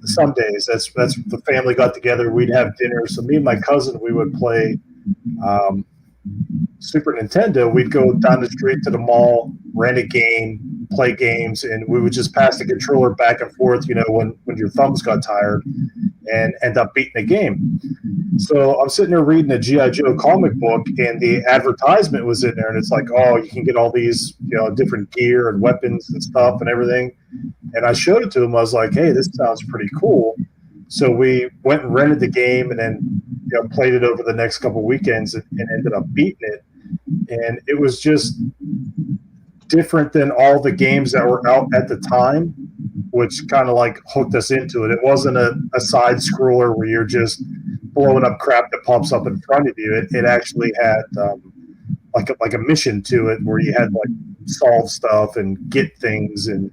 Speaker 3: Sundays. That's the family got together. We'd have dinner. So me and my cousin, we would play Super Nintendo. We'd go down the street to the mall, rent a game, play games, and we would just pass the controller back and forth, when your thumbs got tired, and end up beating a game. So I'm sitting there reading a G.I. Joe comic book, and the advertisement was in there, and it's like, oh, you can get all these, different gear and weapons and stuff and everything. And I showed it to him. I was like, hey, this sounds pretty cool. So we went and rented the game, and then played it over the next couple weekends and ended up beating it. And it was just different than all the games that were out at the time, which kind of like hooked us into it. It wasn't a side scroller where you're just blowing up crap that pops up in front of you. It actually had like a mission to it where you had like solve stuff and get things and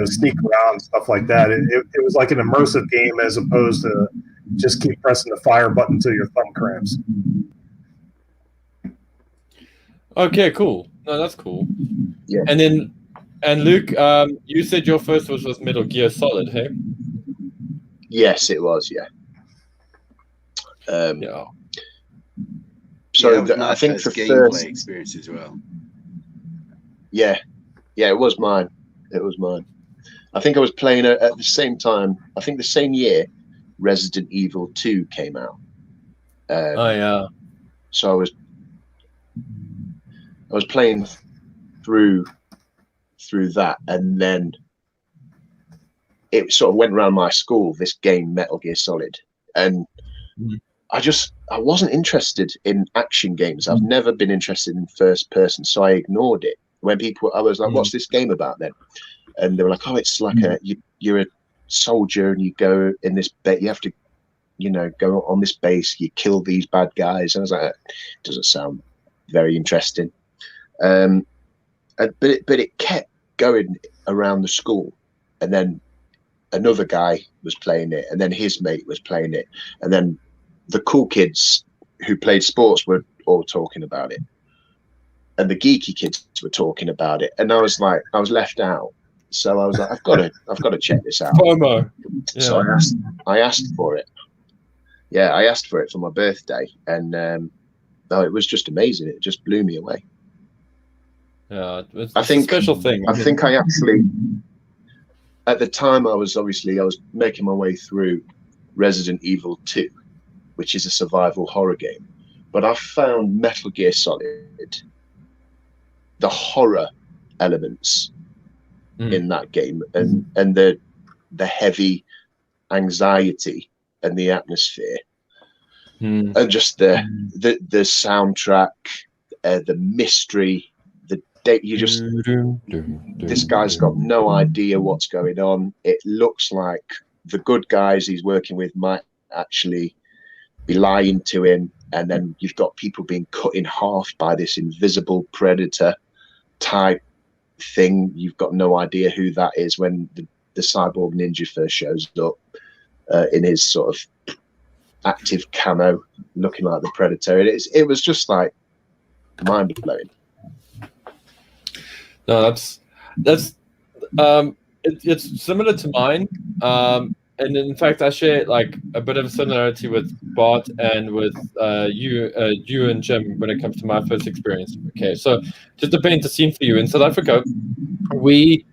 Speaker 3: sneak around, stuff like that. It was like an immersive game as opposed to just keep pressing the fire button until your thumb cramps.
Speaker 2: okay, cool. No, that's cool.
Speaker 4: Yeah.
Speaker 2: And Luke, you said your first was Metal Gear Solid, hey?
Speaker 4: Yes, it was. Yeah.
Speaker 2: Yeah.
Speaker 4: So
Speaker 1: I think the gameplay experience as well.
Speaker 4: Yeah, it was mine. I think I was playing at the same time. I think the same year, Resident Evil 2 came out.
Speaker 2: Oh yeah.
Speaker 4: So I was playing through that, and then it sort of went around my school, this game Metal Gear Solid, and I wasn't interested in action games. I've never been interested in first person, so I ignored it. When I was like, what's this game about then? And they were like, oh, it's like you're a soldier and you go in this you have to go on this base, you kill these bad guys. And I was like, it doesn't sound very interesting. But it kept going around the school, and then another guy was playing it, and then his mate was playing it, and then the cool kids who played sports were all talking about it, and the geeky kids were talking about it, and I was left out. So I was like, I've got to check this out.
Speaker 2: FOMO. Yeah.
Speaker 4: So I asked for it. Yeah, I asked for it for my birthday, and it was just amazing. It just blew me away.
Speaker 2: Yeah, it's a special thing.
Speaker 4: I think I actually, at the time, I was making my way through Resident Evil 2, which is a survival horror game. But I found Metal Gear Solid, the horror elements in that game, and the heavy anxiety and the atmosphere, and just the soundtrack, the mystery, this guy's got no idea what's going on. It looks like the good guys he's working with might actually be lying to him, and then you've got people being cut in half by this invisible predator type thing. You've got no idea who that is when the cyborg ninja first shows up in his sort of active camo, looking like the predator. It was just like mind blowing.
Speaker 2: No, That's it's similar to mine, and in fact, I share like a bit of similarity with Bart and with you and Jim when it comes to my first experience. Okay, so just to paint the scene for you, in South Africa, we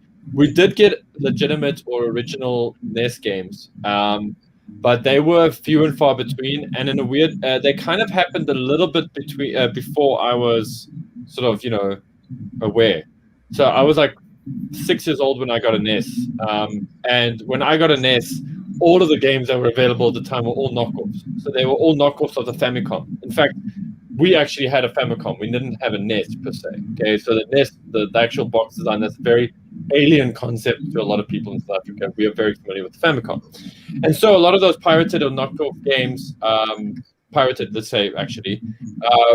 Speaker 2: did get legitimate or original NES games, but they were few and far between, and in a weird, they kind of happened a little bit before I was sort of aware. So I was like 6 years old when I got a NES, and when I got a NES, all of the games that were available at the time were all knockoffs. So they were all knockoffs of the Famicom. In fact, we actually had a Famicom. We didn't have a NES per se. Okay, so the NES, the actual box design, that's a very alien concept to a lot of people in South Africa. We are very familiar with the Famicom, and so a lot of those pirated or knockoff games, pirated, let's say, actually,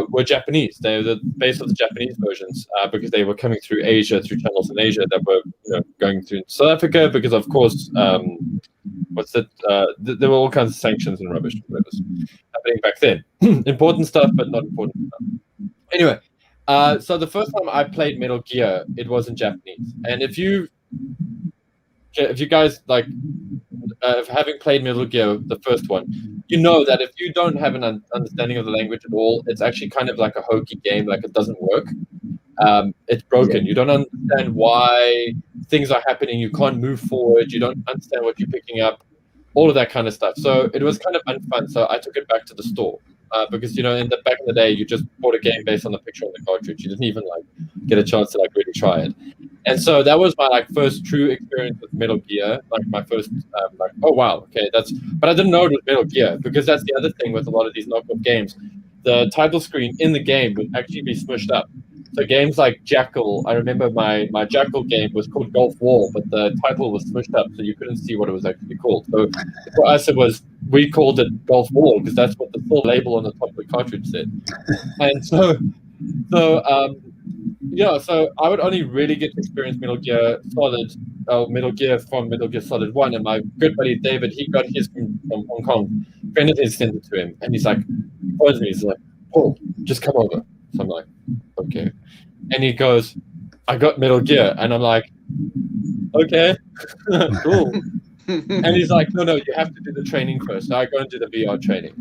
Speaker 2: were Japanese. They were the base of the Japanese versions because they were coming through Asia, through channels in Asia that were going through South Africa because, of course, there were all kinds of sanctions and rubbish that was happening back then. Important stuff, but not important stuff. Anyway, so the first time I played Metal Gear, it was in Japanese. And if you guys like having played Metal Gear, the first one, you know that if you don't have an understanding of the language at all, it's actually kind of like a hokey game, like it doesn't work. It's broken. You don't understand why things are happening. You can't move forward. You don't understand what you're picking up, all of that kind of stuff. So it was kind of unfun. So I took it back to the store because back in the day, you just bought a game based on the picture on the cartridge. You didn't even get a chance to really try it. And so that was my first true experience with Metal Gear. My first oh wow, okay, but I didn't know it was Metal Gear because that's the other thing with a lot of these knockoff games. The title screen in the game would actually be smushed up. So games like Jackal, I remember my Jackal game was called Golf Wall, but the title was smushed up, so you couldn't see what it was actually called. So for us, we called it Golf Wall because that's what the full label on the top of the cartridge said. And so I would only really get to experience Metal Gear Solid, Metal Gear from Metal Gear Solid 1, and my good buddy David, he got his from Hong Kong. Friend of his sent it to him, and he's like, he phones me, he's like, Paul, just come over. So I'm like, okay. And he goes, I got Metal Gear. And I'm like, okay, cool. And he's like, no, you have to do the training first. So I go and do the VR training.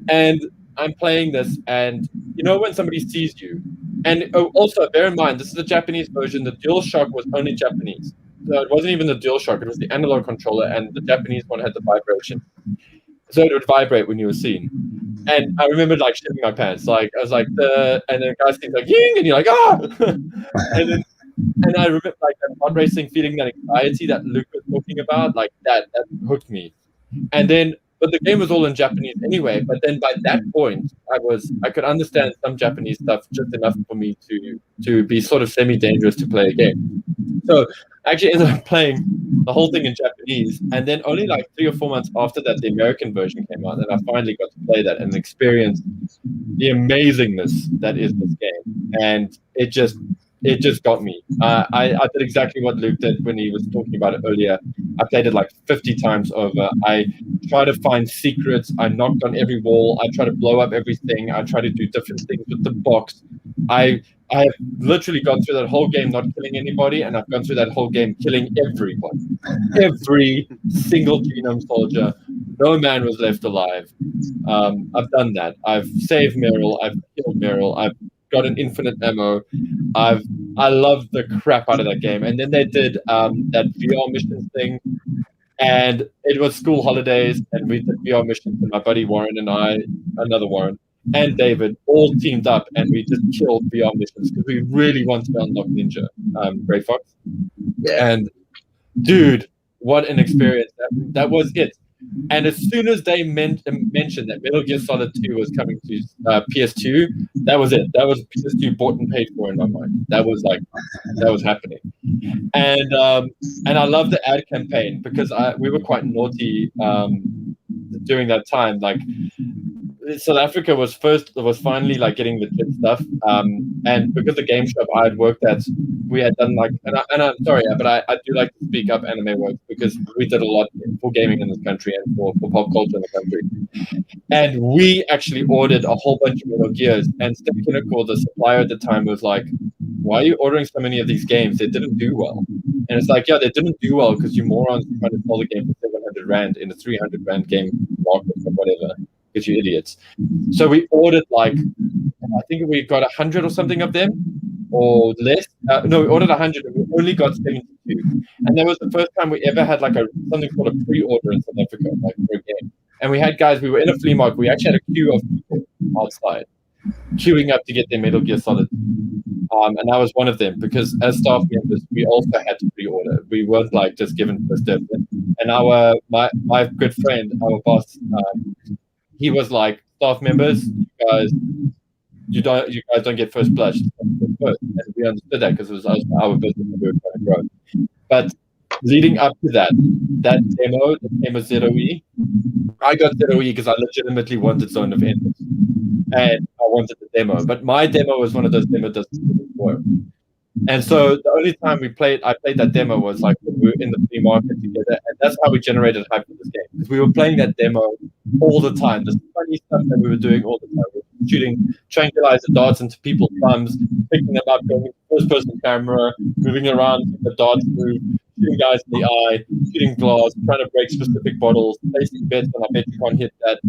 Speaker 2: And I'm playing this, and when somebody sees you, and also bear in mind, this is the Japanese version. The DualShock was only Japanese. So it wasn't even the DualShock. It was the analog controller, and the Japanese one had the vibration. So it would vibrate when you were seen. And I remember shitting my pants. I was like, and the guy's like, ying, and you're like, ah! and I remember that pod racing feeling, that anxiety that Luke was talking about, that hooked me. And then, but the game was all in Japanese anyway. But then by that point, I could understand some Japanese stuff just enough for me to be sort of semi-dangerous to play a game. So I actually ended up playing the whole thing in Japanese, and then only 3 or 4 months after that, the American version came out, and I finally got to play that and experience the amazingness that is this game. And it just got me. I did exactly what Luke did when he was talking about it earlier. I played it 50 times over. I tried to find secrets. I knocked on every wall. I tried to blow up everything. I tried to do different things with the box. I have literally gone through that whole game not killing anybody, and I've gone through that whole game killing everyone. Every single genome soldier. No man was left alive. I've done that. I've saved Meryl. I've killed Meryl. I've got an infinite ammo. I loved the crap out of that game. And then they did that VR mission thing, and it was school holidays, and we did VR missions with my buddy Warren and I, another Warren, and David, all teamed up, and we just killed VR missions because we really wanted to unlock Ninja, Grey Fox.
Speaker 4: Yeah.
Speaker 2: And dude, what an experience! That was it. And as soon as they mentioned that Metal Gear Solid 2 was coming to PS2, that was it. That was PS2 bought and paid for in my mind. That was happening. And I love the ad campaign because we were quite naughty during that time. South Africa was finally getting legit stuff, and because the game shop I had worked at, we had done and I'm sorry, but I do like to speak up anime work because we did a lot for gaming in this country and for pop culture in the country, and we actually ordered a whole bunch of Metal Gears, and Steph Kinnickle, the supplier at the time, was like, why are you ordering so many of these games? They didn't do well. And it's like, yeah, they didn't do well because you morons trying to sell the game for 700 Rand in a 300 Rand game market or whatever, because you idiots. So we ordered like, I think we got 100 or something of them, or less. No, we ordered 100 and we only got 72. And that was the first time we ever had like something called a pre-order in South Africa, like for a game. And we had guys, we were in a flea market, we actually had a queue of people outside, queuing up to get their Metal Gear Solid. And I was one of them, because as staff members, we also had to pre-order. We weren't like just given first dibs. And my good friend, our boss, he was like, staff members, you guys don't get first blush. And we understood that because it was our business and we were trying to grow. But leading up to that demo, the game of ZOE, I got ZOE because I legitimately wanted Zone of Enders. And I wanted the demo. But my demo was one of those demos that didn't work. And so the only time I played that demo was like when we were in the flea market together, and that's how we generated hype for this game. Because we were playing that demo all the time. This funny stuff that we were doing all the time. We were shooting tranquilizer darts into people's thumbs, picking them up, going first-person camera, moving around, the darts move, shooting guys in the eye, shooting glass, trying to break specific bottles, placing bets, and I bet you can't hit that.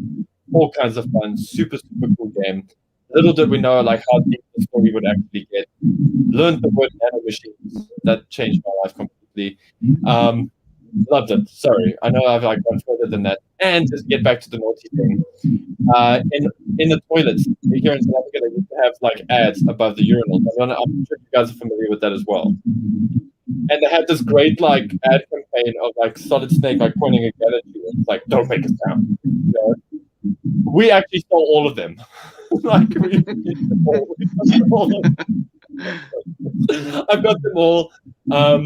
Speaker 2: All kinds of fun, super cool game. Little did we know like how deep the story would actually get. Learned the word nano machines. That changed my life completely. Loved it. Sorry, I know I've like gone further than that. And just get back to the naughty thing. In the toilets here in South Africa, they used to have like ads above the urinals. I'm sure you guys are familiar with that as well. And they had this great like ad campaign of like Solid Snake like pointing a gun at you. It's like, don't make a sound. You know? We actually stole all of them. Like we all of them. I've got them all. I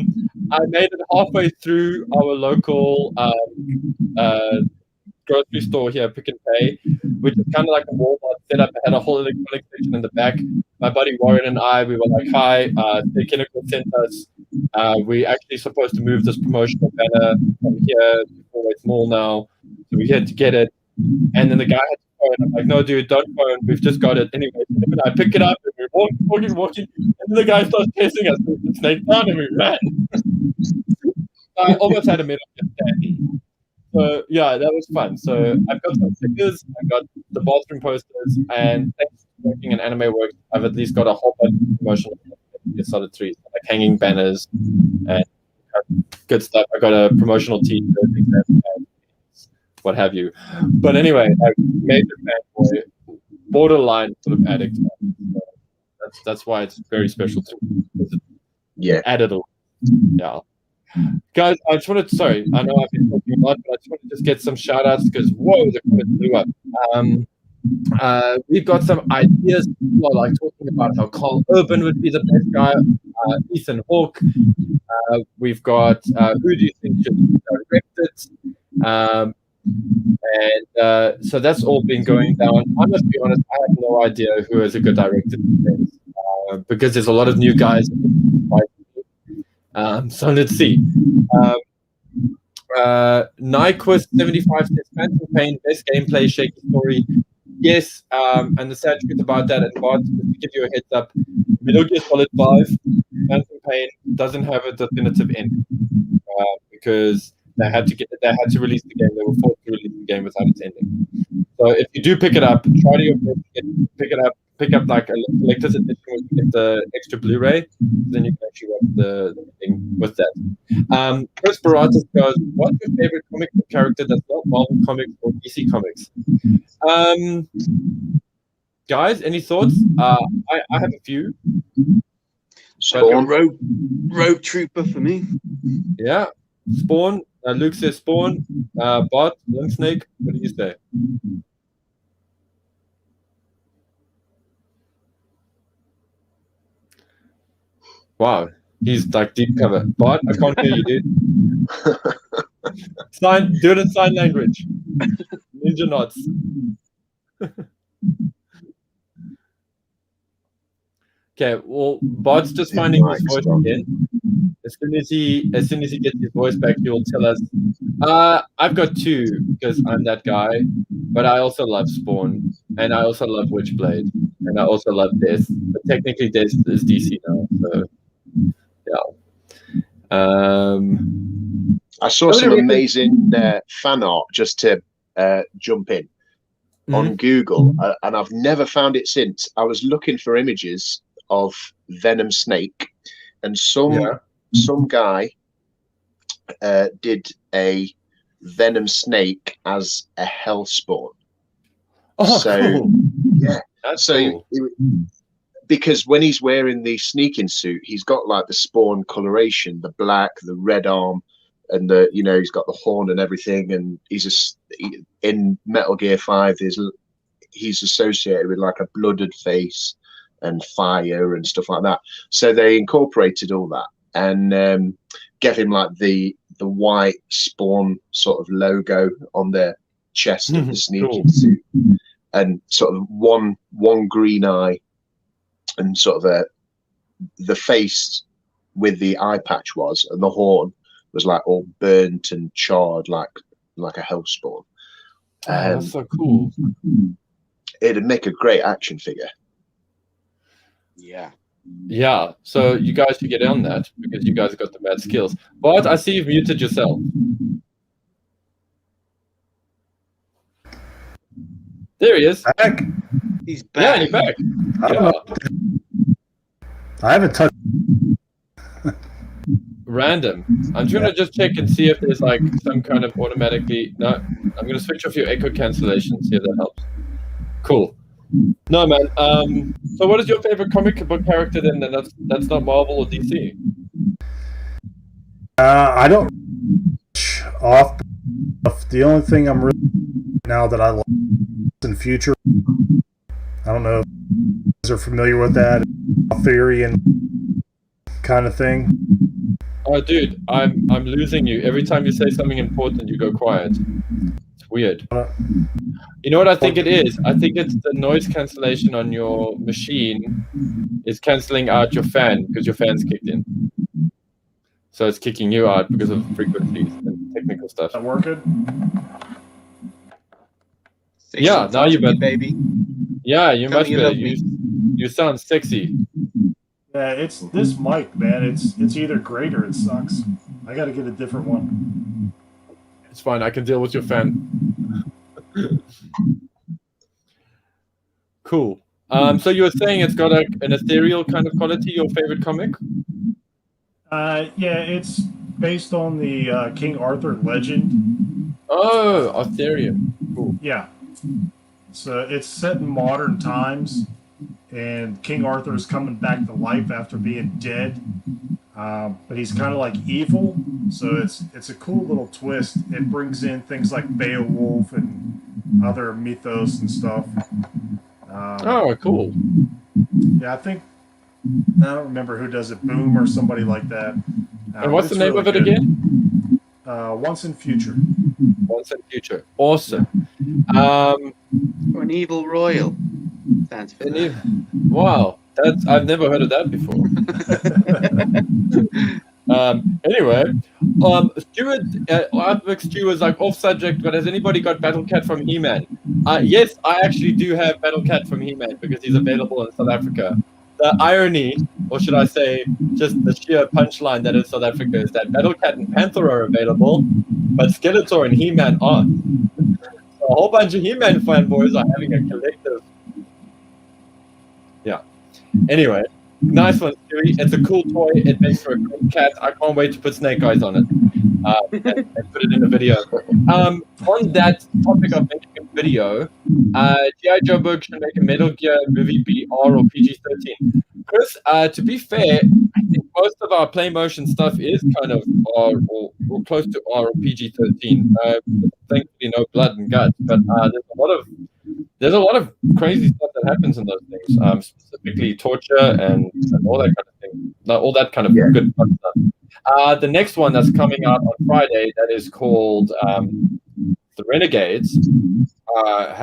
Speaker 2: made it halfway through our local grocery store here, Pick and Pay, which is kind of like a Walmart setup. It had a whole electronic section in the back. My buddy Warren and I, we were like, hi, the Chemical sent us. We actually supposed to move this promotional banner from here to Forward's Mall now. So we had to get it. And then the guy had to phone. I'm like, no, dude, don't phone. We've just got it. Anyway, and I pick it up and we're walking. And then the guy starts chasing us with the snake down and we ran. I almost had a minute of standing. So, yeah, that was fun. So I've got some stickers. I've got the bathroom posters. And thanks to working in Anime Works, I've at least got a whole bunch of promotional Solid 3, like hanging banners and good stuff. I got a promotional t-shirt and what have you. But anyway, I made the fanboy borderline sort of addict. So that's why it's very special to me.
Speaker 4: Yeah.
Speaker 2: Added a lot. Yeah. Guys, I just wanted to, sorry, I know I've been talking a lot, but I just wanted to just get some shout outs because whoa, the comments blew up. We've got some ideas. People are like talking about how Carl Urban would be the best guy, Ethan Hawke. We've got who do you think should direct it? And so that's all been going down. I must be honest, I have no idea who is a good director because there's a lot of new guys. So let's see. Nyquist 75 says Phantom Pain, best gameplay, shaky story. Yes, and the sad truth about that, and Bart, to give you a heads up, Metal Gear Solid 5, Phantom Pain doesn't have a definitive end because they had to release the game. They were forced to release the game without its ending. So if you do pick it up, try to pick up like a collector's edition where you get the extra Blu-ray. Then you can actually watch the thing with that. Chris Baratas goes, what's your favorite comic book character that's not Marvel Comics or DC Comics? Guys, any thoughts? I have a few.
Speaker 1: Spawn, Rogue Trooper for me.
Speaker 2: Yeah, Spawn. Luke says Spawn. Bart, Link Snake. What do you say? Wow, he's like deep cover. Bart, I can't hear you, dude. Do it in sign language. Ninja knots. Okay, well, Bart's just finding his voice again. As soon as he gets his voice back, he'll tell us. I've got two because I'm that guy, but I also love Spawn and I also love Witchblade. and I also love Death. But technically, Death is DC now, so yeah.
Speaker 4: I saw some amazing fan art just to jump in on Google, and I've never found it since. I was looking for images of Venom Snake, and some guy did a Venom Snake as a Hellspawn.
Speaker 2: Oh,
Speaker 4: so
Speaker 2: cool.
Speaker 4: yeah,
Speaker 2: That's
Speaker 4: so
Speaker 2: cool.
Speaker 4: because when he's wearing the sneaking suit, he's got like the Spawn coloration, the black, the red arm, and he's got the horn and everything, and in Metal Gear 5 he's associated with like a blooded face and fire and stuff like that. So they incorporated all that and gave him like the white Spawn sort of logo on the chest of the sneaking suit, and sort of one green eye, and sort of the face with the eye patch and the horn was like all burnt and charred like a Hellspawn.
Speaker 2: That's so cool.
Speaker 4: It'd make a great action figure.
Speaker 2: Yeah, so you guys should get on that because you guys got the mad skills. Bart, I see you've muted yourself. There he is.
Speaker 3: Back.
Speaker 1: He's back.
Speaker 2: Yeah, you're back.
Speaker 3: I haven't touched.
Speaker 2: Random. I'm trying to just check and see if there's like some kind of automatically. No, I'm going to switch off your echo cancellation. See if that helps. Cool. No, man. So, what is your favorite comic book character then? And that's not Marvel or DC.
Speaker 3: I don't off. The only thing I'm really now that I like in Future. I don't know if you guys are familiar with that theory and kind of thing.
Speaker 2: Oh, dude, I'm losing you. Every time you say something important, you go quiet. It's weird. You know what I think it is? I think it's the noise cancellation on your machine is canceling out your fan because your fan's kicked in. So it's kicking you out because of frequencies and technical stuff.
Speaker 3: Is that working?
Speaker 2: Yeah, now you're better,
Speaker 1: baby.
Speaker 2: Yeah, you're much
Speaker 1: Coming
Speaker 2: better.
Speaker 1: in lovely.
Speaker 2: You sound sexy.
Speaker 3: Yeah, it's this mic, man. It's either great or it sucks. I got to get a different one.
Speaker 2: It's fine. I can deal with your fan. Cool. So you were saying it's got an ethereal kind of quality. Your favorite comic?
Speaker 3: Yeah, it's based on the King Arthur legend.
Speaker 2: Oh, ethereal. Cool.
Speaker 3: Yeah. So it's set in modern times, and King Arthur is coming back to life after being dead. But he's kind of like evil, so it's a cool little twist. It brings in things like Beowulf and other mythos and stuff.
Speaker 2: Oh, cool.
Speaker 3: Yeah, I don't remember who does it, Boom or somebody like that.
Speaker 2: And what's the name of it again?
Speaker 3: Once in Future.
Speaker 2: Once in Future. Awesome.
Speaker 1: Or an evil royal. Stands for that.
Speaker 2: Wow, I've never heard of that before. Anyway, Stuart, Artwork Stu is like off subject, but has anybody got Battle Cat from He-Man? Yes, I actually do have Battle Cat from He-Man because he's available in South Africa. The irony, or should I say, just the sheer punchline that is South Africa is that Battle Cat and Panther are available, but Skeletor and He-Man aren't. So a whole bunch of He-Man fanboys are having a collective. Yeah. Anyway, nice one, Stewie. It's a cool toy. It makes for a great cat. I can't wait to put Snake Eyes on it and put it in a video. On that topic of making a video, G.I. Joe Book should make a Metal Gear movie be R or PG-13. Chris, to be fair, I think most of our play motion stuff is kind of R or close to R or PG-13. Thankfully, no blood and guts, but there's a lot of crazy stuff that happens in those things, specifically torture and all that kind of thing, all that kind of good fun stuff. The next one that's coming out on Friday that is called The Renegades it's got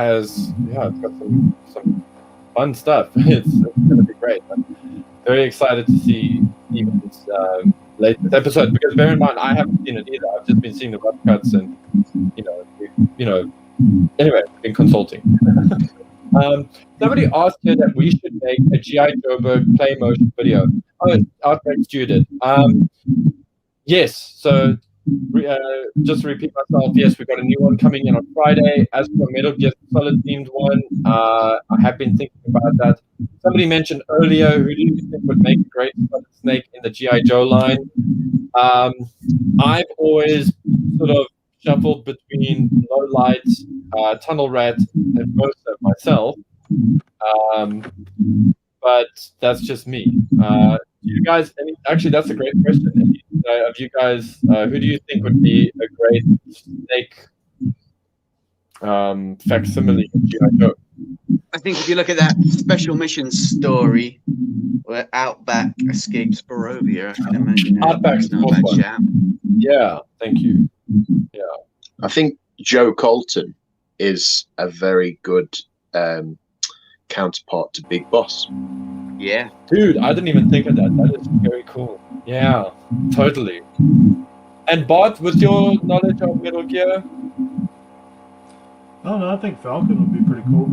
Speaker 2: some fun stuff. It's going to be great. I'm very excited to see even this latest episode because bear in mind I haven't seen it either. I've just been seeing the rough cuts and anyway, been consulting. Somebody asked here that we should make a G.I. Joe play motion video. Oh, Outback Stu did. Yes, so just to repeat myself, yes, we've got a new one coming in on Friday. As for Metal Gear Solid themed one, I have been thinking about that. Somebody mentioned earlier, who do you think would make a great Solid Snake in the G.I. Joe line? I've always sort of shuffled between Low Light, Tunnel Rat, and Mercer myself. But that's just me. You guys, actually, that's a great question. Of you guys, who do you think would be a great Snake facsimile of G.I. Joe?
Speaker 1: I think if you look at that special mission story where Outback escapes Barovia, I can imagine
Speaker 2: Outback's
Speaker 1: not a bad shout.
Speaker 2: Yeah, thank you. Yeah,
Speaker 4: I think Joe Colton is a very good counterpart to Big Boss.
Speaker 1: Yeah.
Speaker 2: dude, I didn't even think of that. That is very cool. Yeah, totally. And Bart, with your knowledge of Metal Gear,
Speaker 5: I don't know. I think Falcon would be pretty cool.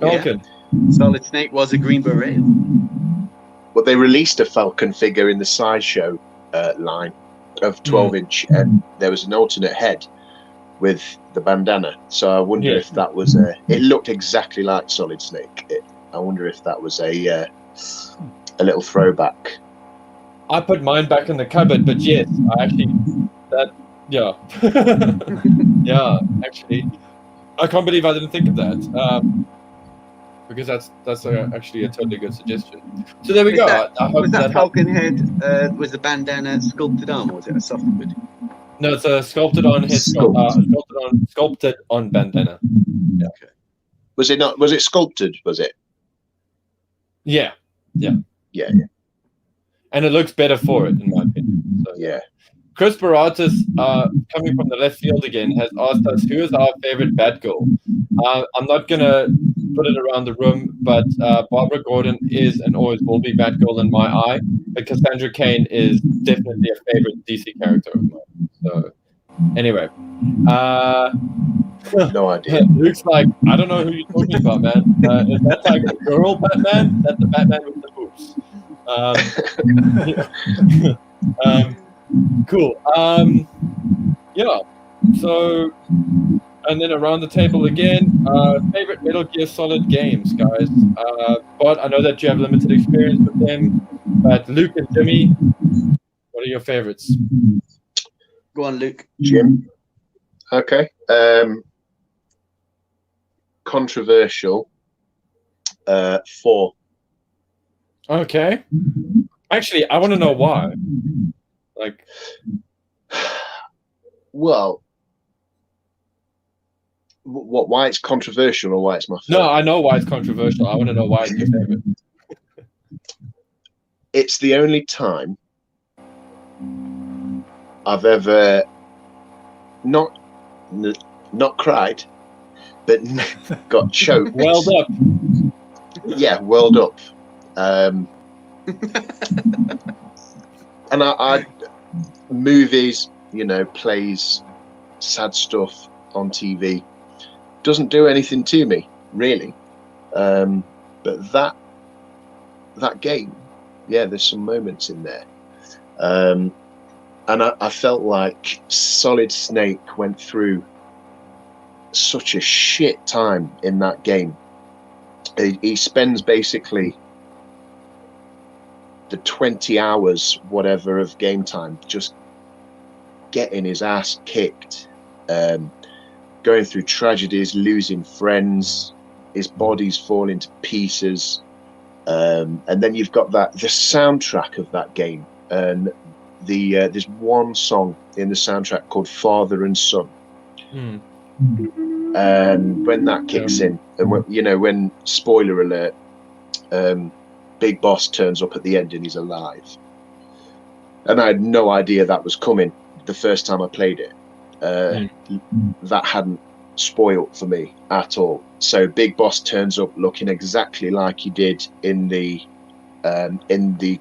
Speaker 2: Falcon.
Speaker 1: Solid Snake was a Green Beret.
Speaker 4: Well, they released a Falcon figure in the Sideshow line of 12-inch, and there was an alternate head with the bandana. So I wonder if that was it looked exactly like Solid Snake. I wonder if that was a little throwback.
Speaker 2: I put mine back in the cupboard, but yes, I actually yeah, yeah. Actually, I can't believe I didn't think of that. Because that's actually a totally good suggestion. So there we go. I hope
Speaker 1: Was that
Speaker 2: helped.
Speaker 1: Falcon head, was the bandana sculpted on, or was it a softwood?
Speaker 2: No, it's a sculpted on head, sculpted on bandana. Yeah.
Speaker 1: Okay.
Speaker 4: Was it not? Was it sculpted? Was it?
Speaker 2: Yeah.
Speaker 4: Yeah.
Speaker 2: And it looks better for it, in my opinion. So,
Speaker 4: Yeah.
Speaker 2: Chris Baratis, coming from the left field again, has asked us, who is our favorite Batgirl? I'm not going to put it around the room, but Barbara Gordon is and always will be Batgirl in my eye, but Cassandra Cain is definitely a favorite DC character of mine. So, anyway.
Speaker 4: No idea.
Speaker 2: Luke's like, I don't know who you're talking about, man. Is that like a girl Batman? That's the Batman with the boobs. Cool. Yeah. So, and then around the table again, favorite Metal Gear Solid games, guys. Bart, I know that you have limited experience with them, but Luke and Jimmy, what are your favorites?
Speaker 1: Go on, Luke.
Speaker 4: Jim. Okay. Controversial. 4.
Speaker 2: Okay. Actually, I want to know why. Like,
Speaker 4: well, why it's controversial or why it's my favorite?
Speaker 2: No, I know why it's controversial. I want to know why it's your favorite.
Speaker 4: It's the only time I've ever not cried, but got choked.
Speaker 2: Welled up.
Speaker 4: Yeah, welled up. And I movies, plays, sad stuff on TV doesn't do anything to me, really. But that game, yeah, there's some moments in there. And I felt like Solid Snake went through such a shit time in that game. He spends basically the 20 hours, whatever, of game time just getting his ass kicked, going through tragedies, losing friends, his body's falling to pieces, and then you've got the soundtrack of that game, and there's one song in the soundtrack called Father and Son. And when that kicks in, and when spoiler alert, Big Boss turns up at the end and he's alive, and I had no idea that was coming the first time I played it. That hadn't spoiled for me at all. So Big Boss turns up looking exactly like he did in the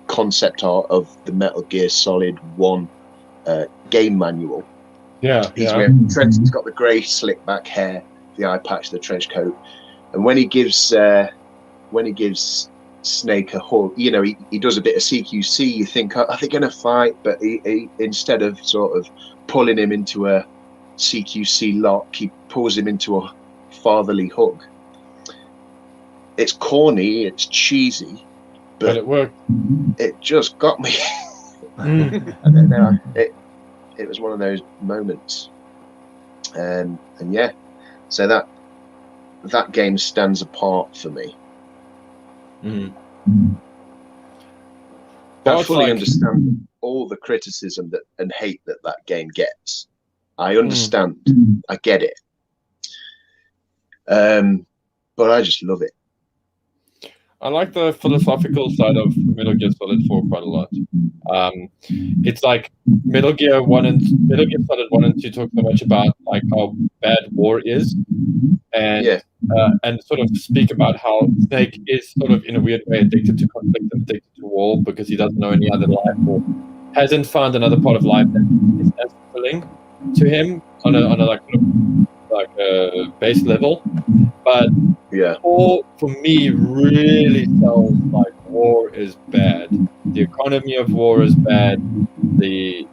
Speaker 4: concept art of the Metal Gear Solid 1 game manual.
Speaker 2: Yeah,
Speaker 4: He's wearing Trenton's got the grey slick back hair. eye patch, the trench coat, and when he gives Snake a hug, you know, he does a bit of CQC. You think, are they going to fight? But he instead of sort of pulling him into a CQC lock, he pulls him into a fatherly hug. It's corny, it's cheesy,
Speaker 2: but it worked.
Speaker 4: It just got me.
Speaker 2: Mm.
Speaker 4: I don't know. It was one of those moments, and yeah, so that game stands apart for me.
Speaker 2: Mm.
Speaker 4: I fully understand all the criticism and hate that game gets. I understand. I get it. But I just love it.
Speaker 2: I like the philosophical side of Metal Gear Solid 4 quite a lot. It's like Metal Gear Solid 1 and 2 talk so much about like how bad war is, and sort of speak about how Snake is sort of in a weird way addicted to conflict and addicted to war because he doesn't know any other life or hasn't found another part of life that is as fulfilling to him on a base level. But war, for me, really sounds like war is bad. The economy of war is bad. The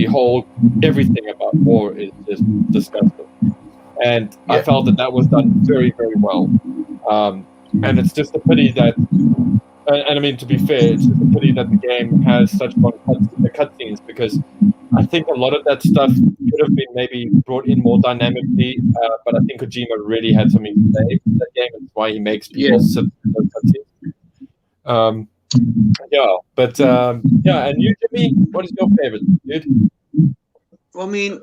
Speaker 2: whole everything about war is just disgusting. And I felt that was done very, very well. And it's just a pity that, and I mean, to be fair, it's just a pity that the game has such long cutscenes, because I think a lot of that stuff could have been maybe brought in more dynamically, but I think Kojima really had something to say in that game. That's why he makes people sit in those cutscenes. And you, Jimmy, what is your favorite, dude?
Speaker 1: Well, I mean,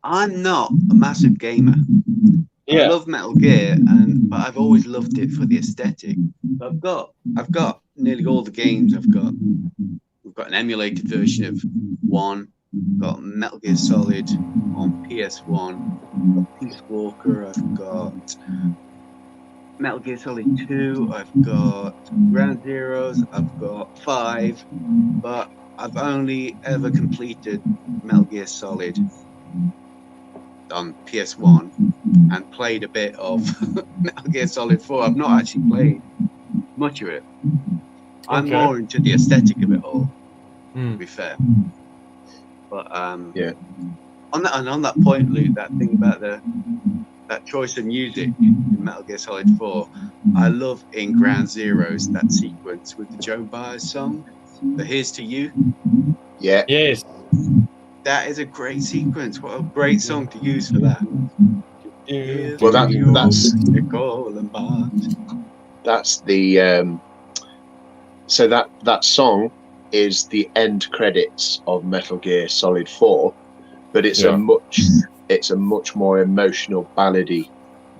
Speaker 1: I'm not a massive gamer.
Speaker 2: Yeah.
Speaker 1: I love Metal Gear, but I've always loved it for the aesthetic. I've got nearly all the games. We've got an emulated version of 1. I've got Metal Gear Solid on PS1. I've got Peace Walker. I've got Metal Gear Solid 2. I've got Ground Zeroes. I've got 5. But I've only ever completed Metal Gear Solid on PS1 and played a bit of Metal Gear Solid 4. I've not actually played much of it. I'm more into the aesthetic of it all, to be fair. But on that point, Luke, that thing about that choice of music in Metal Gear Solid 4, I love in Ground Zeroes that sequence with the Joe Baez song, the Here's to You.
Speaker 4: Yeah.
Speaker 2: Yes.
Speaker 1: That is a great sequence. What a great song to use for that.
Speaker 4: Well, that's the so that song is the end credits of Metal Gear Solid 4, but it's a much more emotional ballady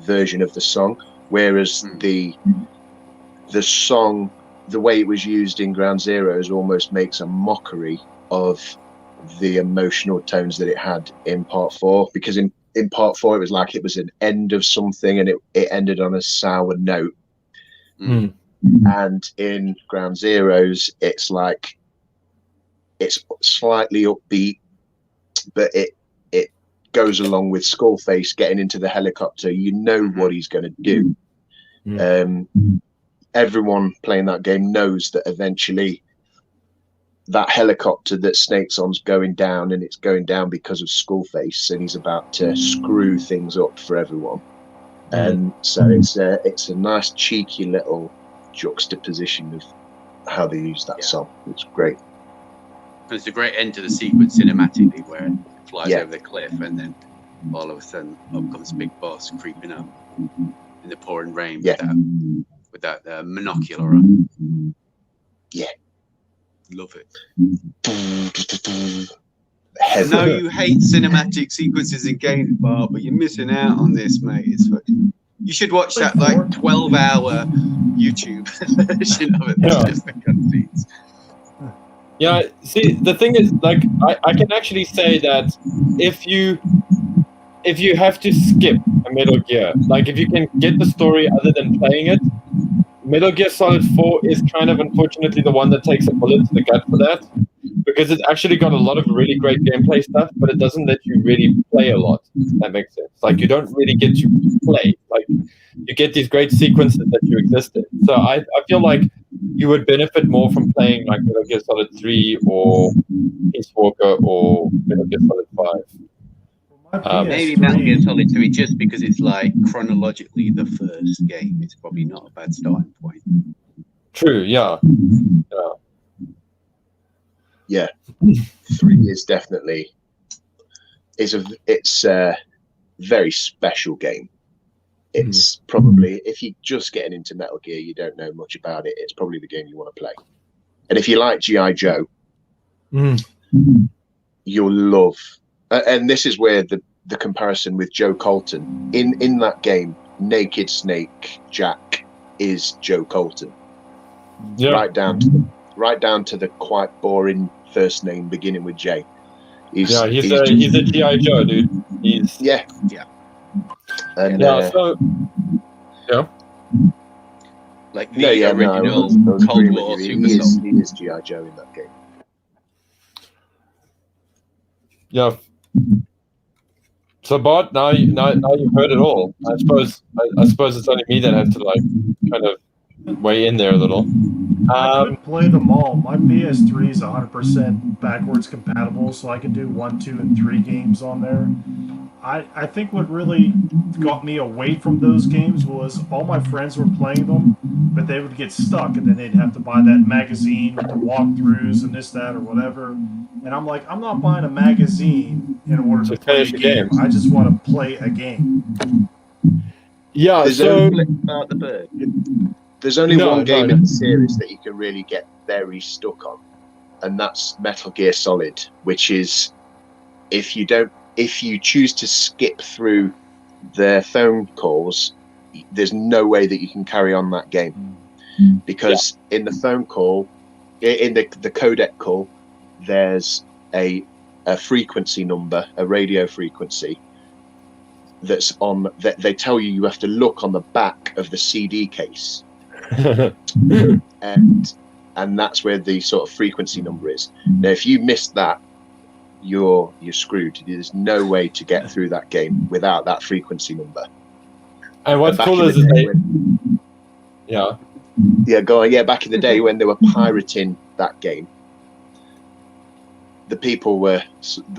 Speaker 4: version of the song, whereas the song, the way it was used in Ground Zeroes, almost makes a mockery of the emotional tones that it had in Part 4, because in Part 4 it was like it was an end of something and it ended on a sour note. And in Ground Zeroes it's like it's slightly upbeat, but it goes along with Skullface getting into the helicopter. You know what he's going to do. Everyone playing that game knows that eventually that helicopter that Snake's on's going down, and it's going down because of Skullface, and he's about to screw things up for everyone. And so it's a nice cheeky little juxtaposition of how they use that song. It's great.
Speaker 1: It's a great end to the sequence cinematically, where it flies over the cliff, and then all of a sudden up comes Big Boss creeping up in the pouring rain with that monocular on. Yeah. Love it. I know you hate cinematic sequences in games, Bart, but you're missing out on this, mate. It's fucking... You should watch that 12-hour YouTube version of it. That's just the cutscenes.
Speaker 2: Yeah, see, the thing is, like, I can actually say that if you have to skip a Metal Gear, like, if you can get the story other than playing it, Metal Gear Solid 4 is kind of unfortunately the one that takes a bullet to the gut for that, because it's actually got a lot of really great gameplay stuff, but it doesn't let you really play a lot. If that makes sense. Like you don't really get to play. Like you get these great sequences that you exist in. So I feel like you would benefit more from playing like Metal Gear Solid 3 or Peace Walker or Metal Gear Solid 5.
Speaker 1: Maybe Metal Gear Solid 3 just because it's like chronologically the first game. It's probably not a bad starting point.
Speaker 2: True. Yeah.
Speaker 4: Yeah. 3 is definitely it's a very special game. It's probably, if you're just getting into Metal Gear, you don't know much about it, it's probably the game you want to play. And if you like G.I. Joe, you'll love, and this is where the comparison with Joe Colton, in that game, Naked Snake Jack is Joe Colton.
Speaker 2: Yeah.
Speaker 4: Right down to the quite boring first name beginning with J.
Speaker 2: He's a G.I. Joe, dude.
Speaker 4: Yeah. And,
Speaker 1: like the original Cold War Super Soldier.
Speaker 4: He is G.I. Joe in that game.
Speaker 2: Yeah. So Bart, now you've heard it all. I suppose it's only me that has to like kind of weigh in there a little.
Speaker 5: I could play them all. My PS3 is 100% backwards compatible, so I can do 1, 2, and 3 games on there. I think what really got me away from those games was all my friends were playing them, but they would get stuck, and then they'd have to buy that magazine with the walkthroughs and this, that, or whatever. And I'm like, I'm not buying a magazine in order to play a game. I just want to play a game.
Speaker 2: Yeah,
Speaker 4: there's only one game in the series that you can really get very stuck on, and that's Metal Gear Solid, which is if you choose to skip through the phone calls, there's no way that you can carry on that game, because in the phone call, in the codec call, there's a frequency number, a radio frequency that's on that they tell you have to look on the back of the CD case. and that's where the sort of frequency number is. Now if you miss that, you're screwed. There's no way to get through that game without that frequency number.
Speaker 2: And what's cool is
Speaker 4: back in the day when they were pirating that game, the people were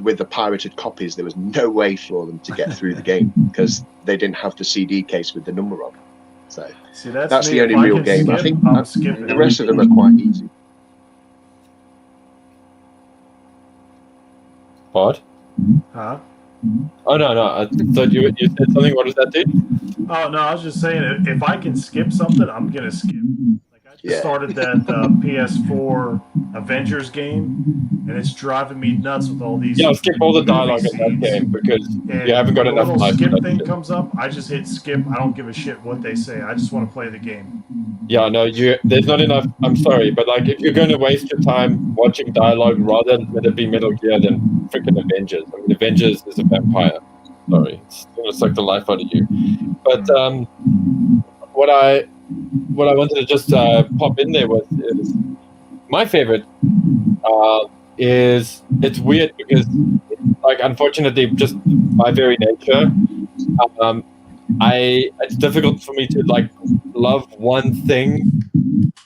Speaker 4: with the pirated copies, there was no way for them to get through the game because they didn't have the CD case with the number on. So that's the only real game. I think the rest of them are quite easy.
Speaker 2: What?
Speaker 5: Huh?
Speaker 2: Oh no! I thought you said something. What does that do?
Speaker 5: Oh no! I was just saying, if I can skip something, I'm gonna skip. Like I just started that PS4 Avengers game, and it's driving me nuts with all these.
Speaker 2: Yeah, skip all the dialogue in that game because you haven't got enough life.
Speaker 5: Skip thing comes up, I just hit skip. I don't give a shit what they say. I just want to play the game.
Speaker 2: Yeah, no, there's not enough. I'm sorry, but like if you're going to waste your time watching dialogue rather than let it be Metal Gear, then freaking Avengers. I mean, Avengers is a vampire. Sorry, it's going to suck the life out of you. But what I wanted to just pop in there is my favorite is it's weird because like unfortunately just by very nature it's difficult for me to like love one thing